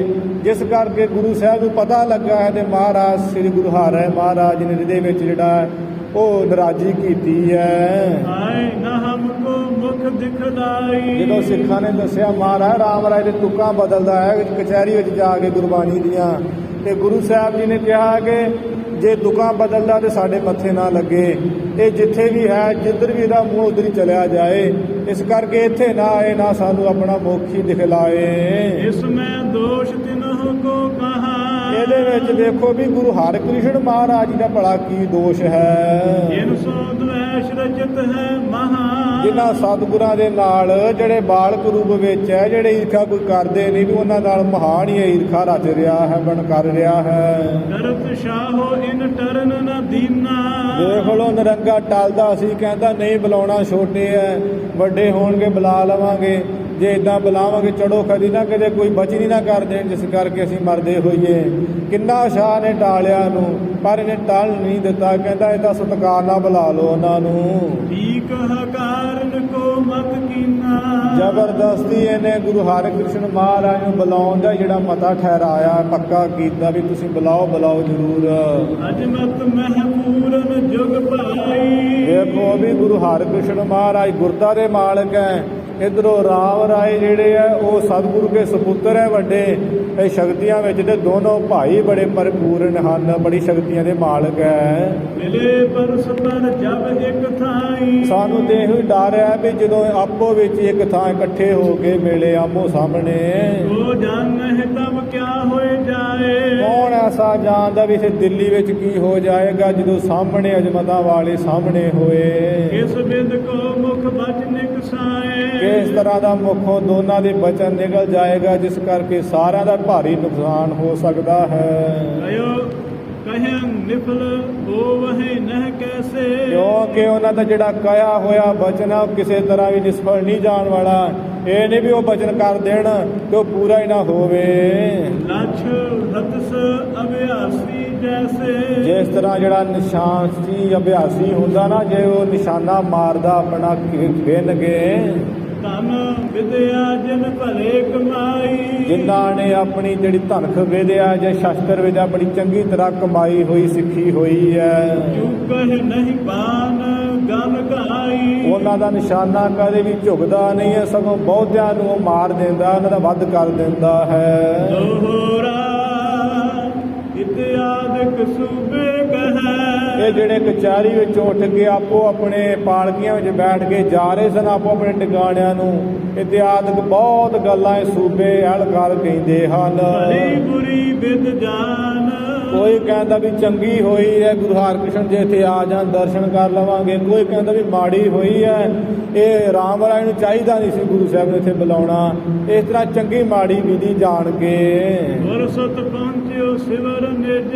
ਜਿਸ ਕਰਕੇ ਗੁਰੂ ਸਾਹਿਬ ਨੂੰ ਪਤਾ ਲੱਗਾ ਹੈ ਤੇ ਮਹਾਰਾਜ ਸ੍ਰੀ ਗੁਰੂ ਹਰਿ ਮਹਾਰਾਜ ਨੇ ਇਹਦੇ ਵਿੱਚ ਜਿਹੜਾ ਉਹ ਨਾਰਾਜ਼ੀ ਕੀਤੀ ਹੈ। ਆਏ ਨਾ ਹਮਕੋ ਮੁਖ ਦਿਖਲਾਈ। ਜਦੋਂ ਸਿੱਖਾਂ ਨੇ ਦੱਸਿਆ ਮਹਾਰਾਜ ਰਾਮ ਰਾਏ ਦੇ ਤੁਕਾਂ ਬਦਲਦਾ ਹੈ ਕਚਹਿਰੀ ਵਿੱਚ ਜਾ ਕੇ ਗੁਰਬਾਣੀ ਦੀਆਂ, ਤੇ ਗੁਰੂ ਸਾਹਿਬ ਜੀ ਨੇ ਕਿਹਾ ਕਿ ਜੇ ਤੁਕਾਂ ਬਦਲਦਾ ਤੇ ਸਾਡੇ ਮੱਥੇ ਨਾ ਲੱਗੇ। ਇਹ ਜਿੱਥੇ ਵੀ ਹੈ ਜਿੱਧਰ ਵੀ ਇਹਦਾ ਮੂੰਹ ਉਧਰ ਹੀ ਚਲਿਆ ਜਾਏ। ਇਸ ਕਰਕੇ ਇੱਥੇ ਨਾ ਆਏ, ਨਾ ਸਾਨੂੰ ਆਪਣਾ ਮੁਖ ਹੀ ਦਿਖਲਾਏ। ਇਸ ਮੈਂ ਦੋਸ਼ ਤਿਨਹੁ ਕੋ ਕਹਾ। ਇਹਦੇ ਵਿੱਚ ਦੇਖੋ ਵੀ ਗੁਰੂ ਹਰਿਕ੍ਰਿਸ਼ਨ ਮਹਾਰਾਜ ਜੀ ਦਾ ਭਲਾ ਕੀ ਦੋਸ਼ ਹੈ। ਜਿਨ ਸੋ ਦਵੈਸ਼ ਰਚਿਤ ਹੈ ਮਹਾ। ਜਿਨ੍ਹਾਂ ਸਤਿਗੁਰਾਂ ਦੇ ਨਾਲ ਜਿਹੜੇ ਬਾਲਕ ਰੂਪ ਵਿੱਚ ਹੈ, ਜਿਹੜੇ ਈਰਖਾ ਕੋਈ ਕਰਦੇ ਨਹੀਂ, ਵੀ ਉਹਨਾਂ ਨਾਲ ਮਹਾਨ ਹੀ ਈਰਖਾ ਰਚ ਰਿਹਾ ਹੈ, ਬਣ ਕਰ ਰਿਹਾ ਹੈ। ਕਰਤ ਸ਼ਾਹੋ ਇਨ ਟਰਨ ਨ ਦੀਨਾ। ਦੇਖ ਲੋ ਨਰੰਗਾ ਟਲਦਾ ਸੀ, ਕਹਿੰਦਾ ਨਹੀਂ ਬੁਲਾਉਣਾ, ਛੋਟੇ ਐ, ਵੱਡੇ ਹੋਣਗੇ ਬੁਲਾ ਲਵਾਂਗੇ। ਜੇ ਇਦਾਂ ਬੁਲਾਵਾਂਗੇ ਚੜੋ ਕਦੀ ਨਾ ਕਦੇ ਕੋਈ ਬਚਨੀ ਨਾ ਕਰ ਦੇਣ, ਜਿਸ ਕਰਕੇ ਅਸੀਂ ਮਰਦੇ ਹੋਈਏ। ਕਿੰਨਾ ਸ਼ਾਹ ਨੇ ਟਾਲਿਆ ਨੂੰ, ਪਰ ਇਹਨੇ ਟਲ ਨਹੀਂ ਦਿੱਤਾ। ਕਹਿੰਦਾ ਇਹ ਤਾਂ ਸਤਿਕਾਰ ਨਾਲ ਬੁਲਾ ਲਓ ਉਹਨਾਂ ਨੂੰ। ਠੀਕ ਹਕਾਰਨ ਕੋ ਮਤ ਕੀਨਾ। ਜ਼ਬਰਦਸਤੀ ਇਹਨੇ ਗੁਰੂ ਹਰਿਕ੍ਰਿਸ਼ਨ ਮਹਾਰਾਜ ਨੂੰ ਬੁਲਾਉਣ ਦਾ ਜਿਹੜਾ ਮਤਾ ਠਹਿਰਾਇਆ, ਪੱਕਾ ਕੀਤਾ ਵੀ ਤੁਸੀਂ ਬੁਲਾਓ, ਬੁਲਾਓ ਜ਼ਰੂਰ। ਅਜਮਤ ਮਹਿਪੂਰਨ ਜੁਗ ਭਾਈ। ਦੇਖੋ ਵੀ ਗੁਰੂ ਹਰਿਕ੍ਰਿਸ਼ਨ ਮਹਾਰਾਜ ਗੁਰਦਾ ਦੇ ਮਾਲਕ ਹੈ। ਇੱਧਰੋਂ ਰਾਮ ਰਾਏ ਜਿਹੜੇ ਆ ਉਹ ਸਤਿਗੁਰੂ ਕੇ ਸਪੁੱਤਰ ਹੈ ਵੱਡੇ। ਇਹ ਸ਼ਕਤੀਆਂ ਵਿੱਚ ਤੇ ਦੋਨੋਂ ਭਾਈ ਬੜੇ ਭਰਪੂਰਨ ਹਨ, ਬੜੀ ਸ਼ਕਤੀਆਂ ਦੇ ਮਾਲਕ ਹੈ। ਮਿਲੇ ਪਰਸਪਰ ਜਬ ਇੱਕ ਥਾਈ। ਸਾਨੂੰ ਤੇ ਇਹੋ ਹੀ ਡਰ ਹੈ ਵੀ ਜਦੋਂ ਆਪੋ ਵਿੱਚ ਇੱਕ ਥਾਂ ਇਕੱਠੇ ਹੋ ਕੇ ਮਿਲੇ ਆਮੋ ਸਾਹਮਣੇ, ਉਹ ਜਾਣਹਿ ਤਬ ਕਿਆ ਹੋਏ ਜਾਏ। ਕੌਣ ਐਸਾ ਜਾਣਦਾ ਵੀ ਇੱਥੇ ਦਿੱਲੀ ਵਿੱਚ ਕੀ ਹੋ ਜਾਏਗਾ ਜਦੋਂ ਸਾਹਮਣੇ ਅਜਮਤਾਂ ਵਾਲੇ ਸਾਹਮਣੇ ਹੋਏ। ਕਿਸ ਬਿਦ ਕੋ ਮੁਖ ਬਚ ਨਿਕਸਾਏ। ਕਿਸ ਤਰ੍ਹਾਂ ਦਾ ਮੁਖੋਂ ਦੋਨਾਂ ਦੇ ਬਚਨ ਨਿਕਲ ਜਾਏਗਾ, ਜਿਸ ਕਰਕੇ ਸਾਰਿਆਂ ਦਾ ਭਾਰੀ ਨੁਕਸਾਨ ਹੋ ਸਕਦਾ ਹੈ। ਕਯੋ ਕਹਿ ਨਿਫਲ ਹੋਵਹਿ ਨਹਿ ਕੈਸੇ। ਕਿਉਂਕਿ ਉਹਨਾਂ ਦਾ ਜਿਹੜਾ ਕਹਿਆ ਹੋਇਆ ਬਚਨ ਆ ਉਹ ਕਿਸੇ ਤਰ੍ਹਾਂ ਵੀ ਨਿਸਫਲ ਨਹੀਂ ਜਾਣ ਵਾਲਾ। ਇਹ ਨਹੀਂ ਵੀ ਉਹ ਬਚਨ ਕਰ ਦੇਣ ਤੇ ਉਹ ਪੂਰਾ ਹੀ ਨਾ ਹੋਵੇ। ਲਛ ਹਤਸ ਅਭਿਆਸੀ ਜੈਸੇ। ਜਿਸ ਤਰ੍ਹਾਂ ਜਿਹੜਾ ਨਿਸ਼ਾਨੀ ਅਭਿਆਸੀ ਹੁੰਦਾ ਨਾ, ਜੇ ਉਹ ਨਿਸ਼ਾਨਾ ਮਾਰਦਾ ਆਪਣਾ ਖਿੰਨ ਕੇ, ਧਨ ਵਿਦਿਆ ਜਿਨ ਭਲੇ ਕਮਾਈ। ਜਿਨ੍ਹਾਂ ਨੇ ਆਪਣੀ ਜਿਹੜੀ ਧਨਖ ਵਿਦਿਆ ਜਾਂ ਸ਼ਸਤਰ ਵਿਦਿਆ ਬੜੀ ਚੰਗੀ ਤਰ੍ਹਾਂ ਕਮਾਈ ਹੋਈ, ਸਿੱਖੀ ਹੋਈ ਹੈ, ਚੁਕਹਿ ਨਹੀਂ ਬਾਨ ਗਨ ਗਾਈ। ਉਹਨਾਂ ਦਾ ਨਿਸ਼ਾਨਾ ਕਦੇ ਵੀ ਝੁਕਦਾ ਨਹੀਂ ਹੈ, ਸਗੋਂ ਬਹੁਤਿਆਂ ਨੂੰ ਉਹ ਮਾਰ ਦਿੰਦਾ, ਉਹਨਾਂ ਦਾ ਵੱਧ ਕਰ ਦਿੰਦਾ ਹੈ। ਦੋਹਰਾ ਇਤਿਆਦਿਕ ਸੂਬੇ ਕਹੈ। ਇਹ ਜਿਹੜੇ ਕਚਹਿਰੀ ਵਿੱਚ ਉੱਠ ਕੇ ਆਪੋ ਆਪਣੇ ਪਾਲਕੀਆਂ ਵਿੱਚ ਬੈਠ ਕੇ ਜਾ ਰਹੇ ਸਨ ਆਪੋ ਆਪਣੇ ਟਿਕਾਣਿਆਂ ਨੂੰ, ਇਤਿਆਦਿਕ ਬਹੁਤ ਗੱਲਾਂ ਇਹ ਸੂਬੇ ਹਲਕਾਰ ਕਹਿੰਦੇ ਹਨ। ਭਲੀ ਬੁਰੀ ਬਿਦ ਜਾਨ। ਕੋਈ ਕਹਿੰਦਾ ਵੀ ਚੰਗੀ ਹੋਈ ਹੈ ਗੁਰੂ ਹਰਿਕ੍ਰਿਸ਼ਨ ਜੇ ਇੱਥੇ ਆ ਜਾਣ ਦਰਸ਼ਨ ਕਰ ਲਵਾਂਗੇ, ਕੋਈ ਕਹਿੰਦਾ ਵੀ ਮਾੜੀ ਹੋਈ ਹੈ, ਇਹ ਰਾਮ ਰਾਏ ਨੂੰ ਚਾਹੀਦਾ ਨਹੀਂ ਸੀ ਗੁਰੂ ਸਾਹਿਬ ਨੂੰ ਇੱਥੇ ਬੁਲਾਉਣਾ। ਇਸ ਤਰ੍ਹਾਂ ਚੰਗੀ ਮਾੜੀ ਵਿਧੀ ਜਾਣ ਕੇ ਗੁਰਸਤ ਪਹੁੰਚਿਓ ਸਿਵਰ ਨਿਜ।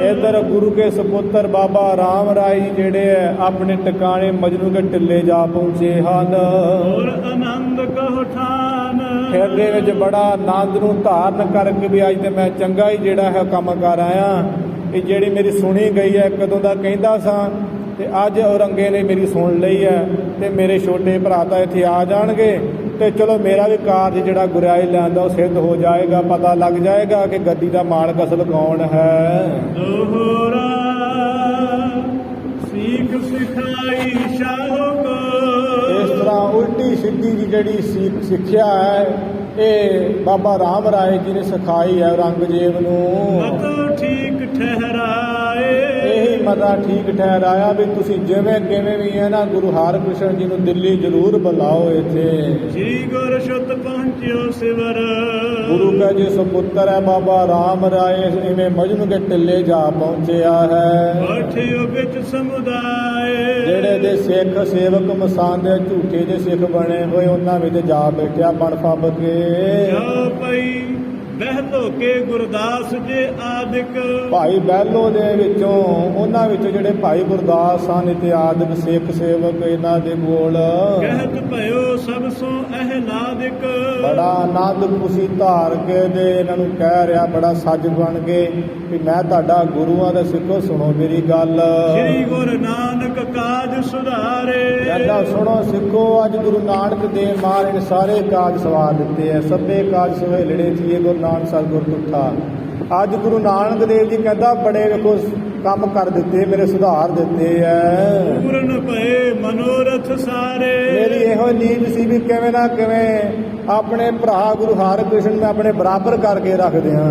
ਇੱਧਰ ਗੁਰੂ ਕੇ ਸਪੁੱਤਰ ਬਾਬਾ ਰਾਮ ਰਾਏ ਜੀ ਜਿਹੜੇ ਹੈ ਆਪਣੇ ਟਿਕਾਣੇ ਮਜਨੂ ਕੇ ਟਿੱਲੇ ਜਾ ਪਹੁੰਚੇ ਹਨ। ਔਰ ਆਨੰਦ ਕਹੁ ਠਾਨ। ਹਿਰਦੇ ਵਿੱਚ ਬੜਾ ਆਨੰਦ ਨੂੰ ਧਾਰਨ ਕਰਕੇ ਵੀ ਅੱਜ ਤੇ ਮੈਂ ਚੰਗਾ ਹੀ ਜਿਹੜਾ ਹੈ ਕੰਮ ਕਰ ਆਇਆ। ਇਹ ਜਿਹੜੀ ਮੇਰੀ ਸੁਣੀ ਗਈ ਹੈ ਕਦੋਂ ਦਾ ਕਹਿੰਦਾ ਸਾਂ, ਤੇ ਅੱਜ ਔਰੰਗੇ ਨੇ ਮੇਰੀ ਸੁਣ ਲਈ ਹੈ, ਤੇ ਮੇਰੇ ਛੋਟੇ ਭਰਾ ਤਾਂ ਇੱਥੇ ਆ ਜਾਣਗੇ, ਤੇ ਚਲੋ ਮੇਰਾ ਵੀ ਕਾਰਜ ਜਿਹੜਾ ਗੁਰਿਆਈ ਲੈਣ ਦਾ ਉਹ ਸਿੱਧ ਹੋ ਜਾਏਗਾ। ਪਤਾ ਲੱਗ ਜਾਏਗਾ ਕਿ ਗੱਦੀ ਦਾ ਮਾਲਕ ਅਸਲ ਕੌਣ ਹੈ। ਦੋਹਰਾ ਸੀਖ ਸਿਖਾਈ ਸ਼ਾਹੋ ਕੋ। ਇਸ ਤਰ੍ਹਾਂ ਉਲਟੀ ਸਿੱਧੀ ਦੀ ਜਿਹੜੀ ਸਿੱਖਿਆ ਹੈ ਇਹ ਬਾਬਾ ਰਾਮ ਰਾਏ ਜੀ ਨੇ ਸਿਖਾਈ ਹੈ ਔਰੰਗਜ਼ੇਬ ਨੂੰ। ਮਤੋ ਠੀਕ ਠਹਿਰਾਏ। ਇਹੀ ਮਤਾ ਠੀਕ ਠਹਿਰਾਇਆ ਵੀ ਤੁਸੀਂ ਜਿਵੇਂ ਕਿਵੇਂ ਵੀ ਹੈ ਨਾ ਗੁਰੂ ਹਰਿਕ੍ਰਿਸ਼ਨ ਜੀ ਨੂੰ ਦਿੱਲੀ ਜ਼ਰੂਰ ਬੁਲਾਓ ਇੱਥੇ। ਸ੍ਰੀ ਗੁਰ ਛੁਤ ਪਹੁੰਚਿਓ ਸਿਵਰ। ਗੁਰੂ ਕਾ ਜੀ ਸੁਪੁੱਤਰ ਹੈ ਬਾਬਾ ਰਾਮ ਰਾਏ, ਇਵੇਂ ਮਜਨੂ ਕੇ ਟਿੱਲੇ ਜਾ ਪਹੁੰਚਿਆ ਹੈ। ਬੈਠਿਓ ਵਿੱਚ ਸਮੁਦਾਏ। ਜਿਹੜੇ ਦੇ ਸਿੱਖ ਸੇਵਕ ਮਸਾਂਦੇ ਝੂਠੇ ਦੇ ਸਿੱਖ ਬਣੇ ਹੋਏ ਉਹਨਾਂ ਵਿੱਚ ਜਾ ਬੈਠਿਆ ਬਣ ਫੱਬ ਕੇ। ਜੋ ਪਈ ਬਹਿ ਧੋਕੇ ਗੁਰਦਾਸ ਜੇ ਆਦਿਕ ਭਾਈ ਬਹਿਲੋ ਦੇ ਵਿੱਚੋਂ ਉਹਨਾਂ ਵਿੱਚੋਂ ਜਿਹੜੇ ਭਾਈ ਗੁਰਦਾਸ ਸਨ ਇਤਿਆਦਿਕ ਸਿੱਖ ਸੇਵਕ ਇਹਨਾਂ ਦੇ ਕੋਲ ਕਹਿਤ ਭਇਓ ਸਭ ਸੋ ਅਹਿਲਾਦਿਕ ਬੜਾ ਆਨੰਦ ਖੁਸ਼ੀ ਧਾਰ ਕੇ ਦੇ ਇਹਨਾਂ ਨੂੰ ਕਹਿ ਰਿਹਾ, ਬੜਾ ਸੱਜ ਬਣ ਕੇ ਵੀ ਮੈਂ ਤੁਹਾਡਾ ਗੁਰੂਆਂ ਦਾ ਸਿੱਖੋ, ਸੁਣੋ ਮੇਰੀ ਗੱਲ। ਸ੍ਰੀ ਗੁਰੂ ਨਾਨਕ ਕਾਜ ਸੁਧਾਰੇ ਕਹਿੰਦਾ ਸੁਣੋ ਸਿੱਖੋ, ਅੱਜ ਗੁਰੂ ਨਾਨਕ ਦੇਵ ਮਹਾਰਾਜ ਨੇ ਸਾਰੇ ਕਾਜ ਸਵਾਰ ਦਿੱਤੇ ਐ, ਸਭੇ ਕਾਜ ਸੁਹੇਲੜੇ ਥੀਏ ਗੁਰੂ ਨਾਨਕ ਸਤਿਗੁਰ ਤੁਠਾ। ਅੱਜ ਗੁਰੂ ਨਾਨਕ ਦੇਵ ਜੀ ਕਹਿੰਦਾ ਬੜੇ ਵੇਖੋ ਕੰਮ ਕਰ ਦਿੱਤੇ, ਮੇਰੇ ਸੁਧਾਰ ਦਿੱਤੇ ਐ। ਪੂਰਨ ਭਏ ਮਨੋਰਥ ਸਾਰੇ ਮੇਰੀ ਇਹੋ ਨੀਂਦ ਸੀ ਵੀ ਕਿਵੇਂ ਨਾ ਕਿਵੇਂ ਆਪਣੇ ਭਰਾ ਗੁਰੂ ਹਰਿਕ੍ਰਿਸ਼ਨ ਮੈਂ ਆਪਣੇ ਬਰਾਬਰ ਕਰਕੇ ਰੱਖ ਦਿਆਂ,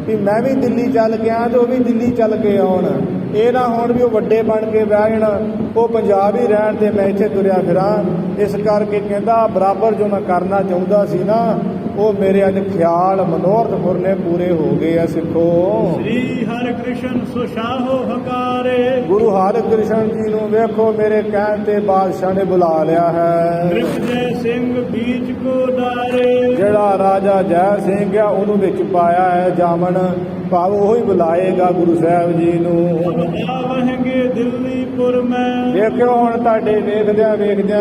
ਵੀ ਮੈਂ ਵੀ ਦਿੱਲੀ ਚੱਲ ਗਿਆ ਤੇ ਉਹ ਵੀ ਦਿੱਲੀ ਚੱਲ ਕੇ ਆਉਣ। ਇਹ ਨਾ ਹੁਣ ਵੀ ਉਹ ਵੱਡੇ ਬਣ ਕੇ ਬਹਿ ਜਾਣ, ਉਹ ਪੰਜਾਬ ਹੀ ਰਹਿਣ ਤੇ ਮੈਂ ਇੱਥੇ ਤੁਰਿਆ ਫਿਰਾਂ। ਇਸ ਕਰਕੇ ਕਹਿੰਦਾ ਬਰਾਬਰ ਜੋ ਮੈਂ ਕਰਨਾ ਚਾਹੁੰਦਾ ਸੀ ਨਾ, ਉਹ ਮੇਰੇ ਅੱਜ ਖਿਆਲ ਮਨੋਰਥ ਫੁਰਨੇ ਪੂਰੇ ਹੋ ਗਏ ਆ ਸਿੱਖੋ। ਸ੍ਰੀ ਹਰਿਕ੍ਰਿਸ਼ਨ ਸੁਸ਼ਾਹੋ ਹਕਾਰੇ ਗੁਰੂ ਹਰਿਕ੍ਰਿਸ਼ਨ ਜੀ ਨੂੰ ਵੇਖੋ ਮੇਰੇ ਕਹਿਣ ਤੇ ਬਾਦਸ਼ਾਹ ਨੇ ਬੁਲਾ ਲਿਆ ਹੈ। ਤ੍ਰਿਪਜੈ ਸਿੰਘ ਬੀਚ ਕੋ ਡਾਰੇ ਜਿਹੜਾ ਰਾਜਾ ਜੈ ਸਿੰਘ ਆ ਉਹਨੂੰ ਵਿੱਚ ਪਾਇਆ ਹੈ ਜਾਮਨ, ਭਾਵ ਉਹ ਹੀ ਬੁਲਾਏਗਾ ਗੁਰੂ ਸਾਹਿਬ ਜੀ ਨੂੰ। ਆਵਹਿਗੇ ਦਿੱਲੀਪੁਰ ਮੈਂ ਵੇਖਿਓ ਹੁਣ ਤੁਹਾਡੇ ਵੇਖਦਿਆਂ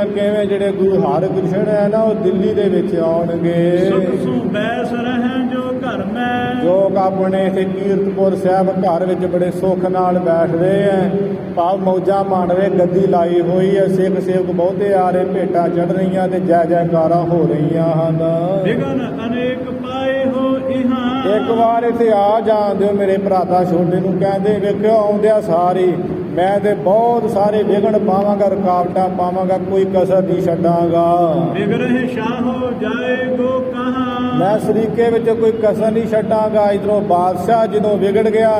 ਕਿਵੇਂ ਜਿਹੜੇ ਗੁਰੂ ਹਰਿਕ੍ਰਿਸ਼ਨ ਹੈ ਨਾ ਉਹ ਦਿੱਲੀ ਦੇ ਵਿੱਚ ਆਉਣਗੇ। ਸੁਖ ਸੋ ਬੈਸ ਰਹਿ ਜੋ ਘਰ ਮੈਂ ਲੋਕ ਆਪਣੇ ਇੱਥੇ ਕੀਰਤਪੁਰ ਸਾਹਿਬ ਘਰ ਵਿੱਚ ਬੜੇ ਸੁੱਖ ਨਾਲ ਬੈਠਦੇ ਐ, ਭਾਵ ਮੌਜਾਂ ਮਾਣ ਰਹੇ, ਗੱਦੀ ਲਾਈ ਹੋਈ ਹੈ, ਸਿੱਖ ਸੇਵਕ ਬਹੁਤੇ ਆ ਰਹੇ, ਭੇਟਾਂ ਚੜ੍ਹ ਰਹੀਆਂ ਤੇ ਜੈ ਜੈਕਾਰਾਂ ਹੋ ਰਹੀਆਂ ਹਨ। ਵਿਗਨ ਅਨੇਕ ਪਾਏ ਹੋ ਇਹਾਂ ਇੱਕ ਵਾਰ ਇੱਥੇ ਆ ਜਾਣ ਦਿਓ ਮੇਰੇ ਭਰਾਤਾ ਛੋਟੇ ਨੂੰ। ਕਹਿੰਦੇ ਵੇਖਿਓ ਆਉਂਦਿਆਂ ਸਾਰੀ ਮੈਂ ਤੇ ਬਹੁਤ ਸਾਰੇ ਵਿਘਨ ਪਾਵਾਂਗਾ, ਰੁਕਾਵਟਾਂ ਪਾਵਾਂਗਾ, ਕੋਈ ਕਸਰ ਨਹੀਂ ਛੱਡਾਂਗਾ। ਵਿਗ੍ਰਹਿ ਸ਼ਾਹੋ ਜਾਏਗੋ ਕਹਾਂ ਮੈਂ ਸਰੀਕੇ ਵਿੱਚ ਕੋਈ ਕਸਰ ਨਹੀਂ ਛੱਡਾਂਗਾ। ਇਧਰੋਂ ਬਾਦਸ਼ਾਹ ਜਦੋਂ ਵਿਗੜ ਗਿਆ,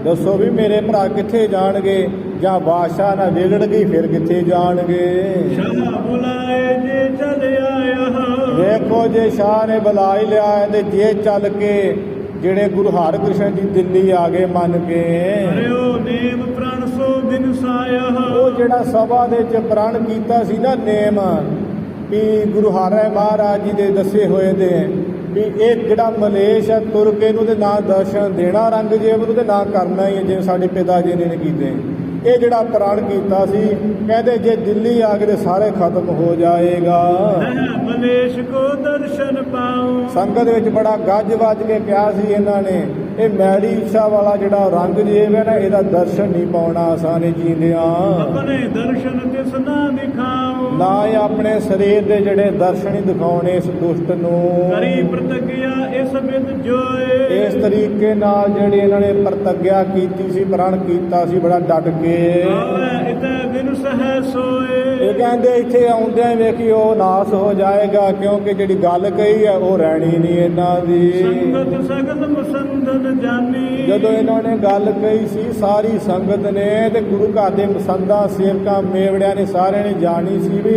ਦੱਸੋ ਵੀ ਮੇਰੇ ਭਰਾ ਕਿੱਥੇ ਜਾਣਗੇ? ਜਾਂ ਬਾਦਸ਼ਾਹ ਨਾ ਵਿਗੜ ਗਈ ਫਿਰ ਕਿੱਥੇ ਜਾਣਗੇ? ਸ਼ਾਹ ਬੁਲਾਏ ਜੇ ਚਲ ਆਇਆ ਵੇਖੋ ਜੇ ਸ਼ਾਹ ਨੇ ਬੁਲਾ ਹੀ ਲਿਆ ਹੈ ਤੇ ਜੇ ਚੱਲ ਕੇ ਜਿਹੜੇ ਗੁਰੂ ਹਰਿਕ੍ਰਿਸ਼ਨ ਜੀ ਦਿੱਲੀ ਆ ਗਏ ਮੰਨ ਕੇ, ਹਰਿਓ ਨੇਮ ਪ੍ਰਣ ਸੋ ਬਿਨਸਾਇਆ ਉਹ ਜਿਹੜਾ ਸਭਾ ਦੇ ਚ ਪ੍ਰਣ ਕੀਤਾ ਸੀ ਨਾ ਨੇਮ, ਵੀ ਗੁਰੂ ਹਰਿ ਮਹਾਰਾਜ ਜੀ ਦੇ ਦੱਸੇ ਹੋਏ ਦੇ ਵੀ ਇਹ ਜਿਹੜਾ ਮਲੇਸ਼ ਹੈ ਤੁਰ ਕੇ ਇਹਨੂੰ ਤੇ ਨਾ ਦਰਸ਼ਨ ਦੇਣਾ ਰੰਗਜੇਬ ਨੂੰ ਤੇ ਨਾ ਕਰਨਾ ਹੀ ਹੈ, ਜਿਵੇਂ ਸਾਡੇ ਪਿਤਾ ਜੀ ਨੇ ਕੀਤੇ। ਇਹ ਜਿਹੜਾ ਪ੍ਰਣ ਕੀਤਾ ਸੀ ਕਹਿੰਦੇ ਜੇ ਦਿੱਲੀ ਆ ਕੇ ਤੇ ਸਾਰੇ ਖਤਮ ਹੋ ਜਾਏਗਾ। ਮਲੇਸ਼ ਕੋ ਦਰਸ਼ਨ ਪਾਉ ਸੰਗਤ ਵਿੱਚ ਬੜਾ ਗੱਜ ਵੱਜ ਕੇ ਕਿਹਾ ਸੀ ਇਹਨਾਂ ਨੇ, ਇਹ ਮੈੜੀ ਇੱਛਾ ਵਾਲਾ ਜਿਹੜਾ ਰੰਗਜੇਬ ਹੈ ਨਾ, ਇਹਦਾ ਦਰਸ਼ਨ ਨਹੀਂ ਪਾਉਣਾ ਆਸਾਨੀ ਜੀਂਦਿਆਂ। ਆਪਣੇ ਦਰਸ਼ਨ ਤਿਸ ਨਾ ਦਿਖਾਉ ਨਾ ਇਹ ਆਪਣੇ ਸਰੀਰ ਦੇ ਜਿਹੜੇ ਦਰਸ਼ਨ ਹੀ ਦਿਖਾਉਣੇ ਇਸ ਦੁਸ਼ਟ ਨੂੰ। ਕਰੀ ਪ੍ਰਤਿਗਿਆ ਇਸ ਬਿਦ ਜੋਏ ਇਸ ਤਰੀਕੇ ਨਾਲ ਜਿਹੜੀ ਇਹਨਾਂ ਨੇ ਪ੍ਰਤਿਗਿਆ ਕੀਤੀ ਸੀ, ਪ੍ਰਣ ਕੀਤਾ ਸੀ ਬੜਾ ਡਟ ਕੇ। ਆਵੇ ਇਤੈ ਬਿਨ ਸਹਿ ਸੋਏ ਇਹ ਕਹਿੰਦੇ ਇੱਥੇ ਆਉਂਦਿਆਂ ਹੀ ਵੇਖੀ ਉਹ ਨਾਸ ਹੋ ਜਾਏਗਾ, ਕਿਉਂਕਿ ਜਿਹੜੀ ਗੱਲ ਕਹੀ ਹੈ ਉਹ ਰਹਿਣੀ ਨਹੀਂ ਇਹਨਾਂ ਦੀ। ਸੰਗਤ ਸਗਲ ਮਸੰਦਨ ਜਾਨੀ ਜਦੋਂ ਇਹਨਾਂ ਨੇ ਗੱਲ ਕਹੀ ਸੀ ਸਾਰੀ ਸੰਗਤ ਨੇ ਤੇ ਗੁਰੂ ਘਰ ਦੇ ਮਸੰਦਾਂ ਸੇਵਕਾਂ ਮੇਵੜਿਆਂ ਨੇ ਸਾਰਿਆਂ ਨੇ ਜਾਣੀ ਸੀ ਵੀ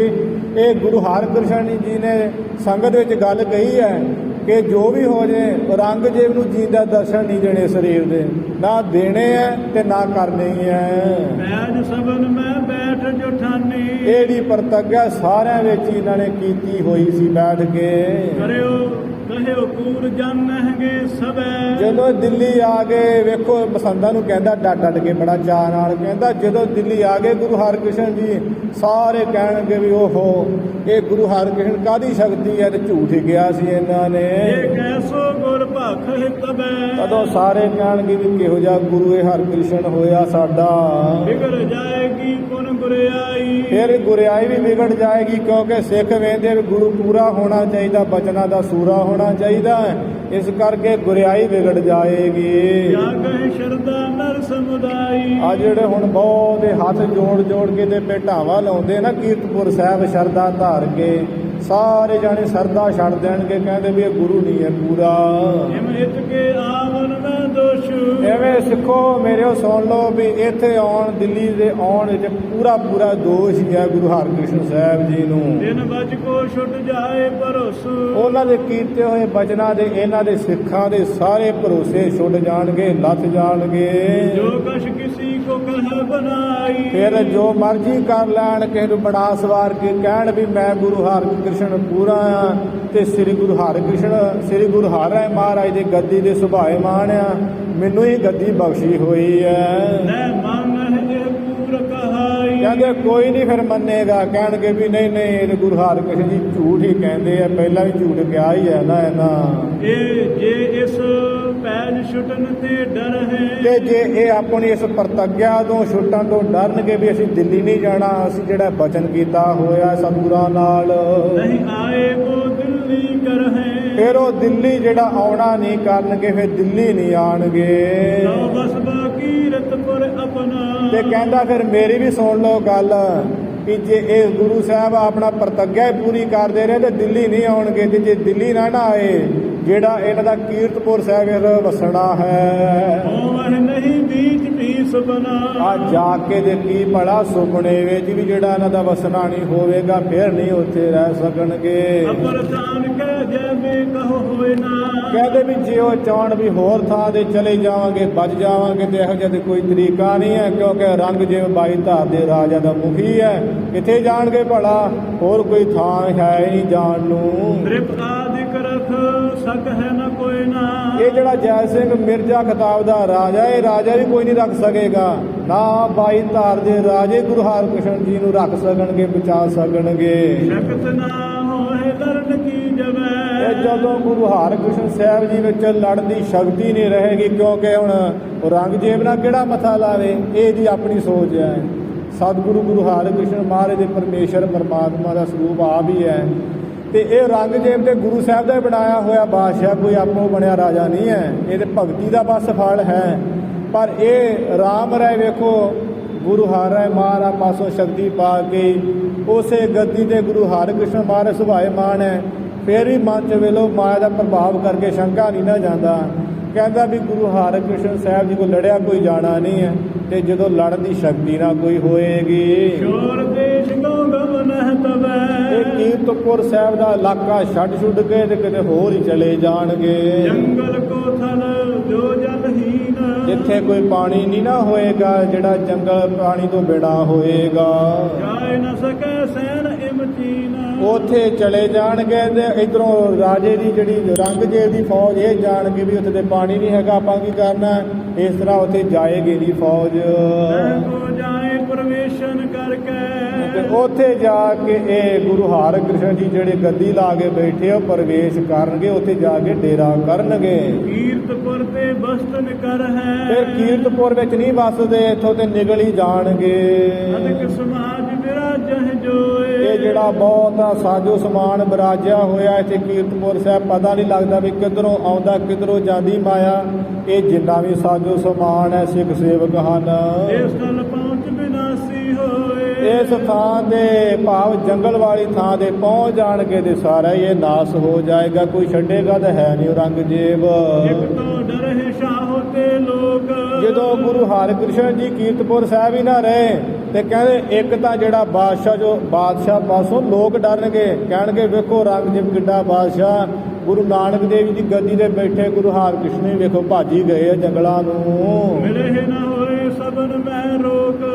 ਇਹ ਗੁਰੂ ਹਰਿਕ੍ਰਿਸ਼ਨ ਜੀ ਨੇ ਸੰਗਤ ਵਿੱਚ ਗੱਲ ਕਹੀ ਹੈ ਕਿ ਜੋ ਵੀ ਹੋ ਜੇ ਔਰੰਗਜ਼ੇਬ ਨੂੰ ਜੀਂਦਾ ਦਰਸ਼ਨ ਨਹੀਂ ਦੇਣੇ ਸਰੀਰ ਦੇ, ਨਾ ਦੇਣੇ ਹੈ ਤੇ ਨਾ ਕਰਨੇ ਹੀ ਹੈ। ਮੈਜ ਸਭਨ ਮੈਂ ਬੈਠ ਜਠਾਨੀ ਇਹਦੀ ਪ੍ਰਤਿਗਿਆ ਸਾਰਿਆਂ ਵਿੱਚ ਇਹਨਾਂ ਨੇ ਕੀਤੀ ਹੋਈ ਸੀ ਬੈਠ ਕੇ। ਕਰਿਓ ਕਹਿਓ ਕੂਰ ਜਾਣਹਿਗੇ ਸਭੈ ਜਦੋਂ ਦਿੱਲੀ ਆ ਗਏ, ਵੇਖੋ ਮਸੰਦਾਂ ਨੂੰ ਕਹਿੰਦਾ ਡਟ ਕੇ ਬੜਾ ਚਾਅ ਨਾਲ ਕਹਿੰਦਾ, ਜਦੋਂ ਦਿੱਲੀ ਆ ਗਏ ਗੁਰੂ ਹਰਿਕ੍ਰਿਸ਼ਨ ਜੀ ਸਾਰੇ ਕਹਿਣਗੇ ਵੀ ਓਹੋ ਇਹ ਗੁਰੂ ਹਰਿਕ੍ਰਿਸ਼ਨ ਕਾਹਦੀ ਸ਼ਕਤੀ ਹੈ ਤੇ ਝੂਠ ਹੀ ਗਿਆ ਸੀ ਇਹਨਾਂ ਨੇ। ਇਹ ਕੈਸੋ ਗੁਰ ਭਖ ਤਬੈ ਕਦੋਂ ਸਾਰੇ ਕਹਿਣਗੇ ਵੀ ਕਿਹੋ ਜਿਹਾ ਗੁਰੂ ਇਹ ਹਰਿਕ੍ਰਿਸ਼ਨ ਹੋਇਆ ਸਾਡਾ। ਵਿਗੜ ਜਾਏਗੀ ਪੁਨ ਗੁਰਿਆਈ ਫਿਰ ਗੁਰਿਆਈ ਵੀ ਵਿਗੜ ਜਾਏਗੀ, ਕਿਉਂਕਿ ਸਿੱਖ ਵੇਂਦੇ ਵੀ ਗੁਰੂ ਪੂਰਾ ਹੋਣਾ ਚਾਹੀਦਾ, ਬਚਨਾਂ ਦਾ ਸੂਰਾ ਹੋਣਾ ਚਾਹੀਦਾ, ਇਸ ਕਰਕੇ ਗੁਰਿਆਈ ਵਿਗੜ ਜਾਏਗੀ। ਜਾਗਹਿ ਸ਼ਰਦਾ ਨਰ ਸਮੁਦਾਈ ਆ ਜਿਹੜੇ ਹੁਣ ਬਹੁਤ ਹੱਥ ਜੋੜ ਕੇ ਤੇ ਭੇਟਾਵਾਂ ਲਾਉਂਦੇ ਨਾ ਕੀਰਤਪੁਰ ਸਾਹਿਬ ਸ਼ਰਧਾ ਧਾਰ ਕੇ, ਸਾਰੇ ਜਾਣੇ ਸਰਦਾ ਛੱਡ ਦੇਣਗੇ, ਕਹਿੰਦੇ ਵੀ ਇਹ ਗੁਰੂ ਨਹੀਂ ਹੈ ਪੂਰਾ। ਹਿਤ ਕੇ ਆਵਨ ਮੈਂ ਦੋਸ਼ ਐਵੇਂ ਸਿੱਖੋ ਮੇਰਿਓ ਸੁਣ ਲਓ ਵੀ ਇੱਥੇ ਆਉਣ, ਦਿੱਲੀ ਦੇ ਆਉਣ ਵਿੱਚ ਪੂਰਾ ਦੋਸ਼ ਹੀ ਹੈ ਗੁਰੂ ਹਰਿਕ੍ਰਿਸ਼ਨ ਸਾਹਿਬ ਜੀ ਨੂੰ। ਦਿਨ ਬਚ ਕੋ ਛੁੱਟ ਜਾਏ ਭਰੋਸਾ ਉਹਨਾਂ ਦੇ ਕੀਤੇ ਹੋਏ ਬਚਨਾਂ ਦੇ ਇਹਨਾਂ ਦੇ ਸਿੱਖਾਂ ਦੇ ਸਾਰੇ ਭਰੋਸੇ ਛੁੱਟ ਜਾਣਗੇ, ਲੱਥ ਜਾਣਗੇ। ਜੋ ਕਛ ਕਿਸੀ को कह बनाई। ਫਿਰ ਜੋ ਮਰਜ਼ੀ ਕਰ ਲੈਣ, ਕਿਸੇ ਨੂੰ ਬਣਾ ਸਵਾਰ ਕੇ ਕਹਿਣ ਵੀ ਮੈਂ ਗੁਰੂ ਹਰਿਕ੍ਰਿਸ਼ਨ ਪੂਰਾ ਆ ਤੇ ਸ੍ਰੀ ਗੁਰੂ ਹਰਿਕ੍ਰਿਸ਼ਨ ਸ੍ਰੀ ਗੁਰੂ ਹਰਿ ਮਹਾਰਾਜ ਦੀ ਗੱਦੀ ਦੇ ਸੁਭਾਏ ਮਾਣ ਆ, ਮੈਨੂੰ ਹੀ ਗੱਦੀ ਬਖਸ਼ੀ ਹੋਈ ਹੈ। न मान है पूर कहाई। ਕਹਿੰਦੇ ਕੋਈ ਨਹੀਂ ਫਿਰ ਮੰਨੇਗਾ, ਕਹਿਣਗੇ ਵੀ ਨਹੀਂ ਨਹੀਂ ਇਹ ਗੁਰੂ ਹਰਿਕ੍ਰਿਸ਼ਨ ਜੀ ਝੂਠ ਹੀ ਕਹਿੰਦੇ ਆ, ਪਹਿਲਾਂ ਵੀ ਝੂਠ ਕਿਹਾ ਹੀ ਹੈ ਨਾ ਇਹਨਾਂ। जे इस पैज छुटन ते डर है। ਤੇ ਜੇ ਇਹ ਆਪਣੀ ਇਸ ਪ੍ਰਤੱਗਿਆ ਤੋਂ ਛੁੱਟਣ ਤੋਂ ਡਰਨਗੇ ਵੀ ਅਸੀਂ ਦਿੱਲੀ ਨਹੀਂ ਜਾਣਾ, ਅਸੀਂ ਜਿਹੜਾ ਬਚਨ ਕੀਤਾ ਹੋਇਆ ਸਤਿਗੁਰਾਂ ਨਾਲ, नहीं आए वो दिल्ली कर है। ਫਿਰ ਉਹ ਦਿੱਲੀ ਜਿਹੜਾ ਆਉਣਾ ਨਹੀਂ ਕਰਨਗੇ, ਫਿਰ ਦਿੱਲੀ ਨਹੀਂ ਆਣਗੇ। लो बस बाकीरत पर अपना। ਤੇ ਕਹਿੰਦਾ ਫਿਰ ਮੇਰੀ ਵੀ ਸੁਣ ਲਓ ਗੱਲ ਕਿ ਜੇ ਇਹ ਗੁਰੂ ਸਾਹਿਬ ਆਪਣਾ ਪ੍ਰਤੱਗਿਆ ਹੀ ਪੂਰੀ ਕਰਦੇ ਰਹੇ ਤੇ ਦਿੱਲੀ ਨਹੀਂ ਆਉਣਗੇ, ਤੇ ਜੇ ਦਿੱਲੀ ਨਾ ਆਏ ਜਿਹੜਾ ਇਹਨਾਂ ਦਾ ਕੀਰਤਪੁਰ ਸਾਹਿਬ ਵਸਣਾ ਹੈ। होवह नहीं बीच बीस बना। ਆ ਜਾ ਕੇ ਦੇ ਕੀ ਭਲਾ ਸੁਪਨੇ ਵਿੱਚ ਵੀ ਜਿਹੜਾ ਇਹਨਾਂ ਦਾ ਵਸਣਾ ਨਹੀਂ ਹੋਵੇਗਾ, ਫਿਰ ਨਹੀਂ ਉੱਥੇ ਰਹਿ ਸਕਣਗੇ। अपर तान कह जय में कहो होए ना। ਕਹਿੰਦੇ ਵੀ ਜੇ ਉਹ ਚਾਹਣ ਵੀ ਹੋਰ ਥਾਂ ਤੇ ਚਲੇ ਜਾਵਾਂਗੇ ਬਚ ਜਾਵਾਂਗੇ, ਤੇ ਇਹੋ ਜਿਹਾ ਤੇ ਕੋਈ ਤਰੀਕਾ ਨਹੀਂ ਹੈ, ਕਿਉਂਕਿ ਰੰਗਜੀਤ ਬਾਈ ਧਾਰ ਦੇ ਰਾਜਾ ਦਾ ਮੁਖੀ ਹੈ, ਕਿੱਥੇ ਜਾਣਗੇ ਭਲਾ, ਹੋਰ ਕੋਈ ਥਾਂ ਹੈ ਨਹੀਂ ਜਾਣ ਨੂੰ। तृप आदिक रख सक है न कोई ना। ਇਹ ਜਿਹੜਾ ਜੈ ਸਿੰਘ ਮਿਰਜ਼ਾ ਖਿਤਾਬ ਦਾ ਰਾਜਾ, ਇਹ ਰਾਜਾ ਵੀ ਕੋਈ ਨਹੀਂ ਰੱਖ ਸਕੇਗਾ, ਨਾ ਬਾਈ ਧਾਰ ਦੇ ਰਾਜੇ ਗੁਰੂ ਹਰਿਕ੍ਰਿਸ਼ਨ ਜੀ ਨੂੰ ਰੱਖ ਸਕਣਗੇ, ਬਚਾ ਸਕਣਗੇ। शक्त ना होए लड़न की जबै। ਇਹ ਜਦੋਂ ਗੁਰੂ ਹਰਿਕ੍ਰਿਸ਼ਨ ਸਾਹਿਬ ਜੀ ਵਿੱਚ ਲੜਨ ਦੀ ਸ਼ਕਤੀ ਨਹੀਂ ਰਹੇਗੀ, ਕਿਉਂਕਿ ਹੁਣ ਔਰੰਗਜ਼ੇਬ ਨਾਲ ਕਿਹੜਾ ਮੱਥਾ ਲਾਵੇ, ਇਹ ਦੀ ਆਪਣੀ ਸੋਚ ਹੈ। ਸਤਿਗੁਰੂ ਗੁਰੂ ਹਰਿਕ੍ਰਿਸ਼ਨ ਮਹਾਰਾਜ ਦੇ ਪਰਮੇਸ਼ਰ ਪਰਮਾਤਮਾ ਦਾ ਸਰੂਪ ਆਪ ਹੀ ਹੈ, ਤੇ ਇਹ ਔਰੰਗਜ਼ੇਬ ਤੇ ਗੁਰੂ ਸਾਹਿਬ ਦਾ ਬਣਾਇਆ ਹੋਇਆ ਬਾਦਸ਼ਾਹ, ਕੋਈ ਆਪੋ ਬਣਿਆ ਰਾਜਾ ਨਹੀਂ ਹੈ। ਇਹ ਤੇ ਭਗਤੀ ਦਾ ਬਸ ਫਲ ਹੈ। ਪਰ ਇਹ ਰਾਮ ਰਾਏ ਵੇਖੋ ਗੁਰੂ ਹਰਿ ਮਹਾਰਾਜ ਪਾਸੋਂ ਸ਼ਕਤੀ ਪਾ ਕੇ ਉਸੇ ਗੱਦੀ ਤੇ ਗੁਰੂ ਹਰਿਕ੍ਰਿਸ਼ਨ ਮਹਾਰਾਜ ਸੁਭਾਏ ਮਾਣ ਹੈ, ਫਿਰ ਵੀ ਮਨ 'ਚ ਵੇਲੋ ਮਾਇਆ ਦਾ ਪ੍ਰਭਾਵ ਕਰਕੇ ਸ਼ੰਕਾ ਨਹੀਂ ਨਾ ਜਾਂਦਾ। ਕਹਿੰਦਾ ਵੀ ਗੁਰੂ ਹਰਿਕ੍ਰਿਸ਼ਨ ਸਾਹਿਬ ਜੀ ਕੋਲ ਲੜਿਆ ਕੋਈ ਜਾਣਾ ਨਹੀਂ ਹੈ, ਤੇ ਜਦੋਂ ਲੜਨ ਦੀ ਸ਼ਕਤੀ ਨਾ ਕੋਈ ਹੋਏਗੀ। शोर देश को गमन है तबै। ਇਹ ਕੀਰਤਪੁਰ ਸਾਹਿਬ ਦਾ ਇਲਾਕਾ ਛੱਡ ਛੁੱਟ ਕੇ ਤੇ ਕਿਤੇ ਹੋਰ ਹੀ ਚਲੇ ਜਾਣਗੇ, जंगल को थल जो जलहीन। ਜਿੱਥੇ ਕੋਈ ਪਾਣੀ ਨਹੀਂ ਨਾ ਹੋਏਗਾ, ਜਿਹੜਾ ਜੰਗਲ ਪਾਣੀ ਤੋਂ ਬਿਨਾਂ ਹੋਏਗਾ, जाए न सके सैन इमचीन। ਉੱਥੇ ਚਲੇ ਜਾਣਗੇ। ਤੇ ਇਧਰੋਂ ਰਾਜੇ ਦੀ ਜਿਹੜੀ ਔਰੰਗਜ਼ੇਬ ਦੀ ਫੌਜ ਇਹ ਜਾਣਗੇ ਵੀ ਉੱਥੇ ਤੇ ਪਾਣੀ ਨਹੀਂ ਹੈਗਾ, ਆਪਾਂ ਕੀ ਕਰਨਾ, ਇਸ ਤਰ੍ਹਾਂ ਉੱਥੇ ਜਾਏਗੀ ਨਹੀਂ ਫੌਜ। को जाए प्रवेशन करके। ਤੇ ਉੱਥੇ ਜਾ ਕੇ ਇਹ ਗੁਰੂ ਹਰਿਕ੍ਰਿਸ਼ਨ ਜੀ ਜਿਹੜੇ ਗੱਦੀ ਲਾ ਕੇ ਬੈਠੇ ਉਹ ਪ੍ਰਵੇਸ਼ ਕਰਨਗੇ, ਉੱਥੇ ਜਾ ਕੇ ਡੇਰਾ ਕਰਨਗੇ। कीर्तपुर ते बस्तन कर है। ਫਿਰ ਕੀਰਤਪੁਰ ਵਿੱਚ ਨਹੀਂ ਵੱਸਦੇ, ਇੱਥੋਂ ਤੇ ਨਿਕਲ ਹੀ ਜਾਣਗੇ। अदक समाज विराजह जोए। ਇਹ ਜਿਹੜਾ ਬਹੁਤ ਆ ਸਾਜੋ ਸਮਾਨ ਬਰਾਜਿਆ ਹੋਇਆ ਇੱਥੇ ਕੀਰਤਪੁਰ ਸਾਹਿਬ, ਪਤਾ ਨਹੀਂ ਲੱਗਦਾ ਵੀ ਕਿੱਧਰੋਂ ਆਉਂਦਾ ਕਿੱਧਰੋਂ ਜਾਂਦੀ ਮਾਇਆ। ਇਹ ਜਿੰਨਾ ਵੀ ਸਾਜੋ ਸਮਾਨ ਹੈ ਸਿੱਖ ਸੇਵਕ ਹਨ, इस स्थल पहुँच विनाशी होए। ਇਸ ਥਾਂ ਦੇ ਭਾਵ ਜੰਗਲ ਵਾਲੀ ਥਾਂ ਦੇ ਪਹੁੰਚ ਜਾਣਗੇ ਤੇ ਸਾਰਾ ਹੀ ਇਹ ਨਾਸ ਹੋ ਜਾਏਗਾ, ਕੋਈ ਛੱਡੇਗਾ ਤਾਂ ਹੈ ਨਹੀਂ ਔਰੰਗਜ਼ੇਬ। एक तो डर है शाह होते लोग। ਜਦੋਂ ਗੁਰੂ ਹਰਿਕ੍ਰਿਸ਼ਨ ਜੀ ਕੀਰਤਪੁਰ ਸਾਹਿਬ ਹੀ ਨਾ ਰਹੇ ਤੇ ਕਹਿੰਦੇ ਇੱਕ ਤਾਂ ਜਿਹੜਾ ਬਾਦਸ਼ਾਹ ਪਾਸੋਂ ਲੋਕ ਡਰਨਗੇ, ਕਹਿਣਗੇ ਵੇਖੋ ਔਰੰਗਜ਼ੇਬ ਕਿੱਡਾ ਬਾਦਸ਼ਾਹ, ਗੁਰੂ ਨਾਨਕ ਦੇਵ ਜੀ ਦੀ ਗੱਦੀ ਤੇ ਬੈਠੇ ਗੁਰੂ ਹਰਿਕ੍ਰਿਸ਼ਨ ਜੀ ਵੇਖੋ ਭਾਜੀ ਗਏ ਆ ਜੰਗਲਾਂ ਨੂੰ। मिले है न होए सबन में रोक।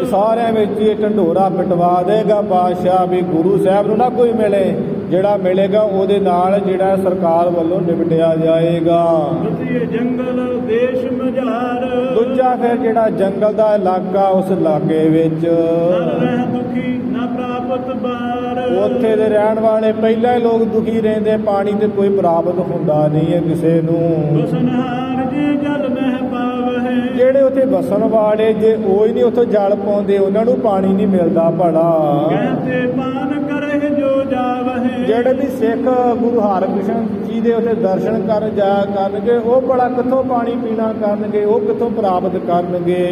ਸਾਰਿਆਂ ਵਿੱਚ ਇਹ ਢੰਡੋਰਾ ਪਿਟਵਾ ਦੇਗਾ ਬਾਦਸ਼ਾਹ ਵੀ ਗੁਰੂ ਸਾਹਿਬ ਨੂੰ ਨਾ ਕੋਈ ਮਿਲੇ, ਜਿਹੜਾ ਮਿਲੇਗਾ ਉਹਦੇ ਨਾਲ ਜਿਹੜਾ ਸਰਕਾਰ ਵੱਲੋਂ ਨਿਪਟਿਆ ਜਾਏਗਾ। द्वितीय जंगल देश मजार। ਦੂਜਾ ਫਿਰ ਜਿਹੜਾ ਜੰਗਲ ਦਾ ਇਲਾਕਾ, ਉਸ ਇਲਾਕੇ ਵਿੱਚ नर रह दुखी न प्राप्त बार। ਉੱਥੇ ਦੇ ਰਹਿਣ ਵਾਲੇ ਪਹਿਲਾਂ ਹੀ ਲੋਕ ਦੁਖੀ ਰਹਿੰਦੇ, ਪਾਣੀ ਤੇ ਕੋਈ ਪ੍ਰਾਪਤ ਹੁੰਦਾ ਨਹੀਂ ਹੈ ਕਿਸੇ ਨੂੰ। बसनहार जे जल मह पावहे। ਜਿਹੜੇ ਉੱਥੇ ਵਸਣ ਵਾਲੇ ਜੇ ਉਹ ਹੀ ਨਹੀਂ ਉੱਥੋਂ ਜਲ ਪਾਉਂਦੇ, ਉਹਨਾਂ ਨੂੰ ਪਾਣੀ ਨਹੀਂ ਮਿਲਦਾ ਭਲਾ। कहते पान करे जो जावहे। ਜਿਹੜੇ ਵੀ ਸਿੱਖ ਗੁਰੂ ਹਰਿਕ੍ਰਿਸ਼ਨ ਜੀ ਦੇ ਉੱਥੇ ਦਰਸ਼ਨ ਕਰਨ ਜਾਇਆ ਕਰਨਗੇ, ਉਹ ਭਲਾ ਕਿੱਥੋਂ ਪਾਣੀ ਪੀਣਾ ਕਰਨਗੇ, ਉਹ ਕਿੱਥੋਂ ਪ੍ਰਾਪਤ ਕਰਨਗੇ।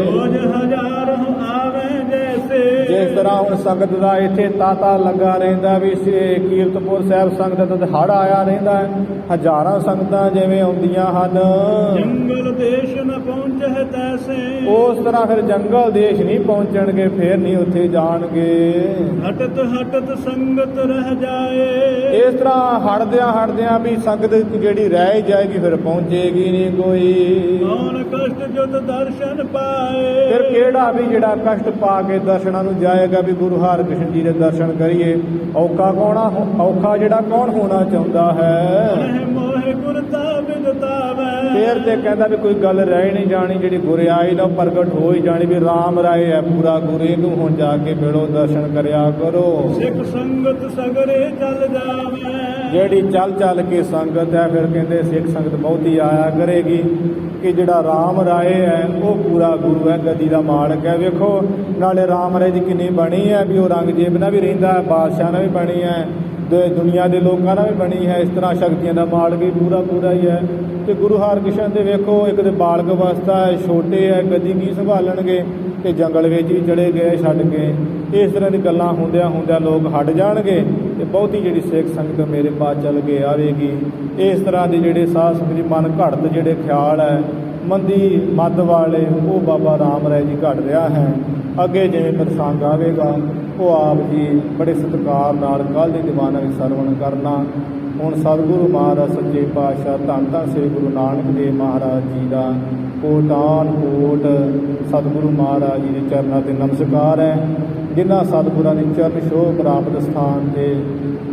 रोज हजार आवे जैसे ਤੈਸੇ ਜਿਸ ਤਰ੍ਹਾਂ ਹੁਣ ਸੰਗਤ ਦਾ ਇੱਥੇ ਤਾਤਾ ਲੱਗਾ ਰਹਿੰਦਾ ਵੀ ਕੀਰਤਪੁਰ ਸਾਹਿਬ ਸੰਗਤ ਦਾ ਹੜ ਆਇਆ ਰਹਿੰਦਾ ਹੈ, ਹਜ਼ਾਰਾਂ ਸੰਗਤਾਂ ਜਿਵੇਂ ਆਉਂਦੀਆਂ ਹਨ। ਜੰਗਲ ਦੇਸ਼ ਨ ਪਹੁੰਚਹਿ ਤੈਸੇ ਉਸ ਤਰ੍ਹਾਂ ਫਿਰ ਜੰਗਲ ਦੇਸ਼ ਨਹੀਂ ਪਹੁੰਚਣਗੇ, ਫੇਰ ਨਹੀਂ ਉੱਥੇ ਜਾਣਗੇ। ਹਟਤ ਹਟਤ ਸੰਗਤ ਰਹਿ ਜਾਏ ਇਸ ਤਰ੍ਹਾਂ ਹਟਦਿਆਂ ਵੀ ਸੰਗਤ ਜਿਹੜੀ ਰਹਿ ਹੀ ਜਾਏਗੀ, ਫਿਰ ਪਹੁੰਚੇਗੀ ਨਹੀਂ ਕੋਈ। ਕੌਣ ਕਸ਼ਟ ਜੁਤ ਦਰਸ਼ਨ ਪਾਏ ਫਿਰ ਕਿਹੜਾ ਵੀ ਜਿਹੜਾ ਕਸ਼ਟ ਪਾ ਕੇ ਦਰਸ਼ਨਾਂ ਨੂੰ ਜਾਏਗਾ ਵੀ ਗੁਰੂ ਹਰਿਕ੍ਰਿਸ਼ਨ ਜੀ ਦੇ ਦਰਸ਼ਨ ਕਰੀਏ। ਔਖਾ ਜਿਹੜਾ ਕੌਣ ਹੋਣਾ ਚਾਹੁੰਦਾ ਹੈ। ਮਹਿ ਮੋਹਿ ਗੁਰਤਾ ਵਿਦਤਾਵੈ ਫੇਰ ਤੇ ਕਹਿੰਦਾ ਵੀ ਕੋਈ ਗੱਲ ਰਹਿ ਨਹੀਂ ਜਾਣੀ, ਜਿਹੜੀ ਗੁਰਿਆਈ ਨਾ ਪ੍ਰਗਟ ਹੋ ਹੀ ਜਾਣੀ ਵੀ ਰਾਮ ਰਾਏ ਹੈ ਪੂਰਾ ਗੁਰੂ, ਇਹਨੂੰ ਹੁਣ ਜਾ ਕੇ ਮਿਲੋ, ਦਰਸ਼ਨ ਕਰਿਆ ਕਰੋ। ਸਿੱਖ ਸੰਗਤ ਸਗਰੇ ਚੱਲ ਜਾਵੇ ਜਿਹੜੀ ਚੱਲ ਕੇ ਸੰਗਤ ਹੈ, ਫਿਰ ਕਹਿੰਦੇ ਸਿੱਖ ਸੰਗਤ ਬਹੁਤੀ ਆਇਆ ਕਰੇਗੀ ਕਿ ਜਿਹੜਾ ਰਾਮ ਰਾਏ ਹੈ ਉਹ ਪੂਰਾ ਗੁਰੂ ਹੈ, ਗਦੀ ਦਾ ਮਾਲਕ ਹੈ। ਵੇਖੋ ਨਾਲੇ ਰਾਮ ਰਾਏ ਦੀ ਕਿੰਨੀ ਬਣੀ ਹੈ ਵੀ ਉਹ ਰੰਗਜੇਬ ਨਾਲ ਵੀ ਰਹਿੰਦਾ ਹੈ, ਬਾਦਸ਼ਾਹ ਨਾਲ ਵੀ ਬਣੀ ਹੈ, ਦੁਨੀਆ ਦੇ ਲੋਕਾਂ ਨਾਲ ਵੀ ਬਣੀ ਹੈ। ਇਸ ਤਰ੍ਹਾਂ ਸ਼ਕਤੀਆਂ ਦਾ ਮਾਲਕ ਵੀ ਪੂਰਾ ਹੀ ਹੈ। ਤੇ ਗੁਰੂ ਹਰਿਕ੍ਰਿਸ਼ਨ ਦੇ ਵੇਖੋ ਇੱਕ ਤੇ ਬਾਲਕ ਅਵਸਥਾ ਹੈ, ਛੋਟੇ ਹੈ, ਗੱਦੀ ਕੀ ਸੰਭਾਲਣਗੇ, ਤੇ ਜੰਗਲ ਵਿੱਚ ਵੀ ਚਲੇ ਗਏ ਛੱਡ ਕੇ। ਇਸ ਤਰ੍ਹਾਂ ਦੀ ਗੱਲਾਂ ਹੁੰਦਿਆਂ ਲੋਕ ਹਟ ਜਾਣਗੇ ਤੇ ਬਹੁਤੀ ਜਿਹੜੀ ਸਿੱਖ ਸੰਗਤ ਮੇਰੇ ਪਾਸ ਚੱਲ ਕੇ ਆਵੇਗੀ। ਇਸ ਤਰ੍ਹਾਂ ਦੇ ਜਿਹੜੇ ਸਾਧ ਸੰਗਤ ਦੀ ਮਨ ਘੜਤ ਜਿਹੜੇ ਖਿਆਲ ਹੈ ਮੰਦੀ ਮੱਧ ਵਾਲੇ, ਉਹ ਬਾਬਾ ਰਾਮ ਰਾਏ ਜੀ ਘੜ ਰਿਹਾ ਹੈ। ਅੱਗੇ ਜਿਵੇਂ ਪ੍ਰਸੰਗ ਆਵੇਗਾ ਉਹ ਆਪ ਜੀ ਬੜੇ ਸਤਿਕਾਰ ਨਾਲ ਕੱਲ੍ਹ ਦੇ ਦੀਵਾਨਾਂ ਵਿੱਚ ਸਰਵਣ ਕਰਨਾ। ਹੁਣ ਸਤਿਗੁਰੂ ਮਹਾਰਾਜ ਸੱਚੇ ਪਾਤਸ਼ਾਹ ਧੰਨ ਧੰਨ ਸ੍ਰੀ ਗੁਰੂ ਨਾਨਕ ਦੇਵ ਮਹਾਰਾਜ ਜੀ ਦਾ ਕੋਟਾਨ ਕੋਟ ਸਤਿਗੁਰੂ ਮਹਾਰਾਜ ਜੀ ਦੇ ਚਰਨਾਂ 'ਤੇ ਨਮਸਕਾਰ ਹੈ। ਜਿਨ੍ਹਾਂ ਸਤਿਗੁਰਾਂ ਦੀ ਚਰਨ ਛੋਹ ਪ੍ਰਾਪਤ ਸਥਾਨ 'ਤੇ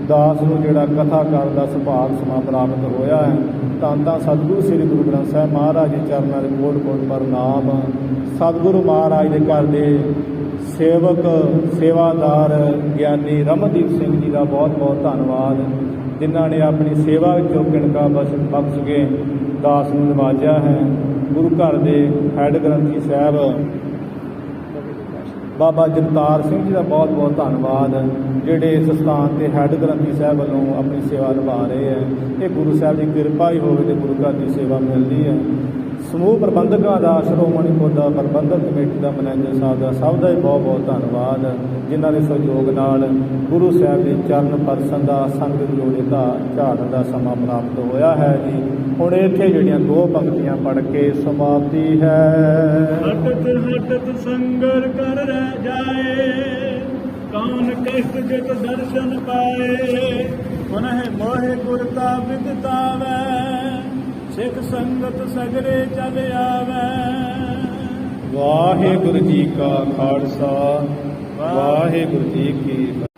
ਦਾਸ ਨੂੰ ਜਿਹੜਾ ਕਥਾ ਕਰਨ ਦਾ ਸੁਭਾਗ ਸਮਾਂ ਪ੍ਰਾਪਤ ਹੋਇਆ ਹੈ। ਧੰਨ ਧੰਨ ਸਤਿਗੁਰੂ ਸ੍ਰੀ ਗੁਰੂ ਗ੍ਰੰਥ ਸਾਹਿਬ ਮਹਾਰਾਜ ਦੇ ਚਰਨਾਂ ਦੇ ਕੋਟ ਪ੍ਰਣਾਮ। ਸਤਿਗੁਰੂ ਮਹਾਰਾਜ ਦੇ ਘਰ ਦੇ ਸੇਵਕ ਸੇਵਾਦਾਰ ਗਿਆਨੀ ਰਮਨਦੀਪ ਸਿੰਘ ਜੀ ਦਾ ਬਹੁਤ ਧੰਨਵਾਦ, ਜਿਨ੍ਹਾਂ ਨੇ ਆਪਣੀ ਸੇਵਾ ਵਿੱਚੋਂ ਕਿਣਕਾ ਬਖਸ਼ ਕੇ ਦਾਸ ਨੂੰ ਨਿਵਾਜਿਆ ਹੈ। ਗੁਰੂ ਘਰ ਦੇ ਹੈੱਡ ਗ੍ਰੰਥੀ ਸਾਹਿਬ ਬਾਬਾ ਜਗਤਾਰ ਸਿੰਘ ਜੀ ਦਾ ਬਹੁਤ ਧੰਨਵਾਦ, ਜਿਹੜੇ ਇਸ ਸਥਾਨ 'ਤੇ ਹੈੱਡ ਗ੍ਰੰਥੀ ਸਾਹਿਬ ਵੱਲੋਂ ਆਪਣੀ ਸੇਵਾ ਨਿਭਾ ਰਹੇ ਹੈ। ਇਹ ਗੁਰੂ ਸਾਹਿਬ ਦੀ ਕਿਰਪਾ ਹੀ ਹੋਵੇ ਤੇ ਗੁਰੂ ਘਰ ਦੀ ਸੇਵਾ ਮਿਲਦੀ ਹੈ। ਸਮੂਹ ਪ੍ਰਬੰਧਕਾਂ ਦਾ, ਸ਼੍ਰੋਮਣੀ ਗੁਰਦੁਆਰਾ ਦਾ ਪ੍ਰਬੰਧਕ ਕਮੇਟੀ ਦਾ, ਮੈਨੇਜਰ ਸਾਹਿਬ ਦਾ, ਸਭ ਦਾ ਹੀ ਬਹੁਤ ਧੰਨਵਾਦ, ਜਿਨ੍ਹਾਂ ਦੇ ਸਹਿਯੋਗ ਨਾਲ ਗੁਰੂ ਸਾਹਿਬ ਦੇ ਚਰਨ ਪਰਸਨ ਦਾ ਸੰਗਤ ਜੋੜੇ ਦਾ ਝਾੜਨ ਦਾ ਸਮਾਂ ਪ੍ਰਾਪਤ ਹੋਇਆ ਹੈ ਜੀ। ਹੁਣ ਇੱਥੇ ਜਿਹੜੀਆਂ ਦੋ ਪੰਕਤੀਆਂ ਪੜ੍ਹ ਕੇ ਸਮਾਪਤੀ ਹੈ। ਹਟਤ ਸੰਗਰ ਕਰ ਰਹਿ ਜਾਏ ਕੌਣ ਕਸ਼ਟ ਜਿਤ ਦਰਸ਼ਨ ਪਾਏ ਮਨਹਿ ਮੋਹਿ ਗੁਰਤਾ ਵਿਦਤਾਵੈ ਸਿੱਖ ਸੰਗਤ ਸਗਰੇ ਚੱਲ ਆਵੈ। ਵਾਹਿਗੁਰੂ ਜੀ ਕਾ ਖਾਲਸਾ, ਵਾਹਿਗੁਰੂ ਜੀ ਕੀ ਫਤਿਹ।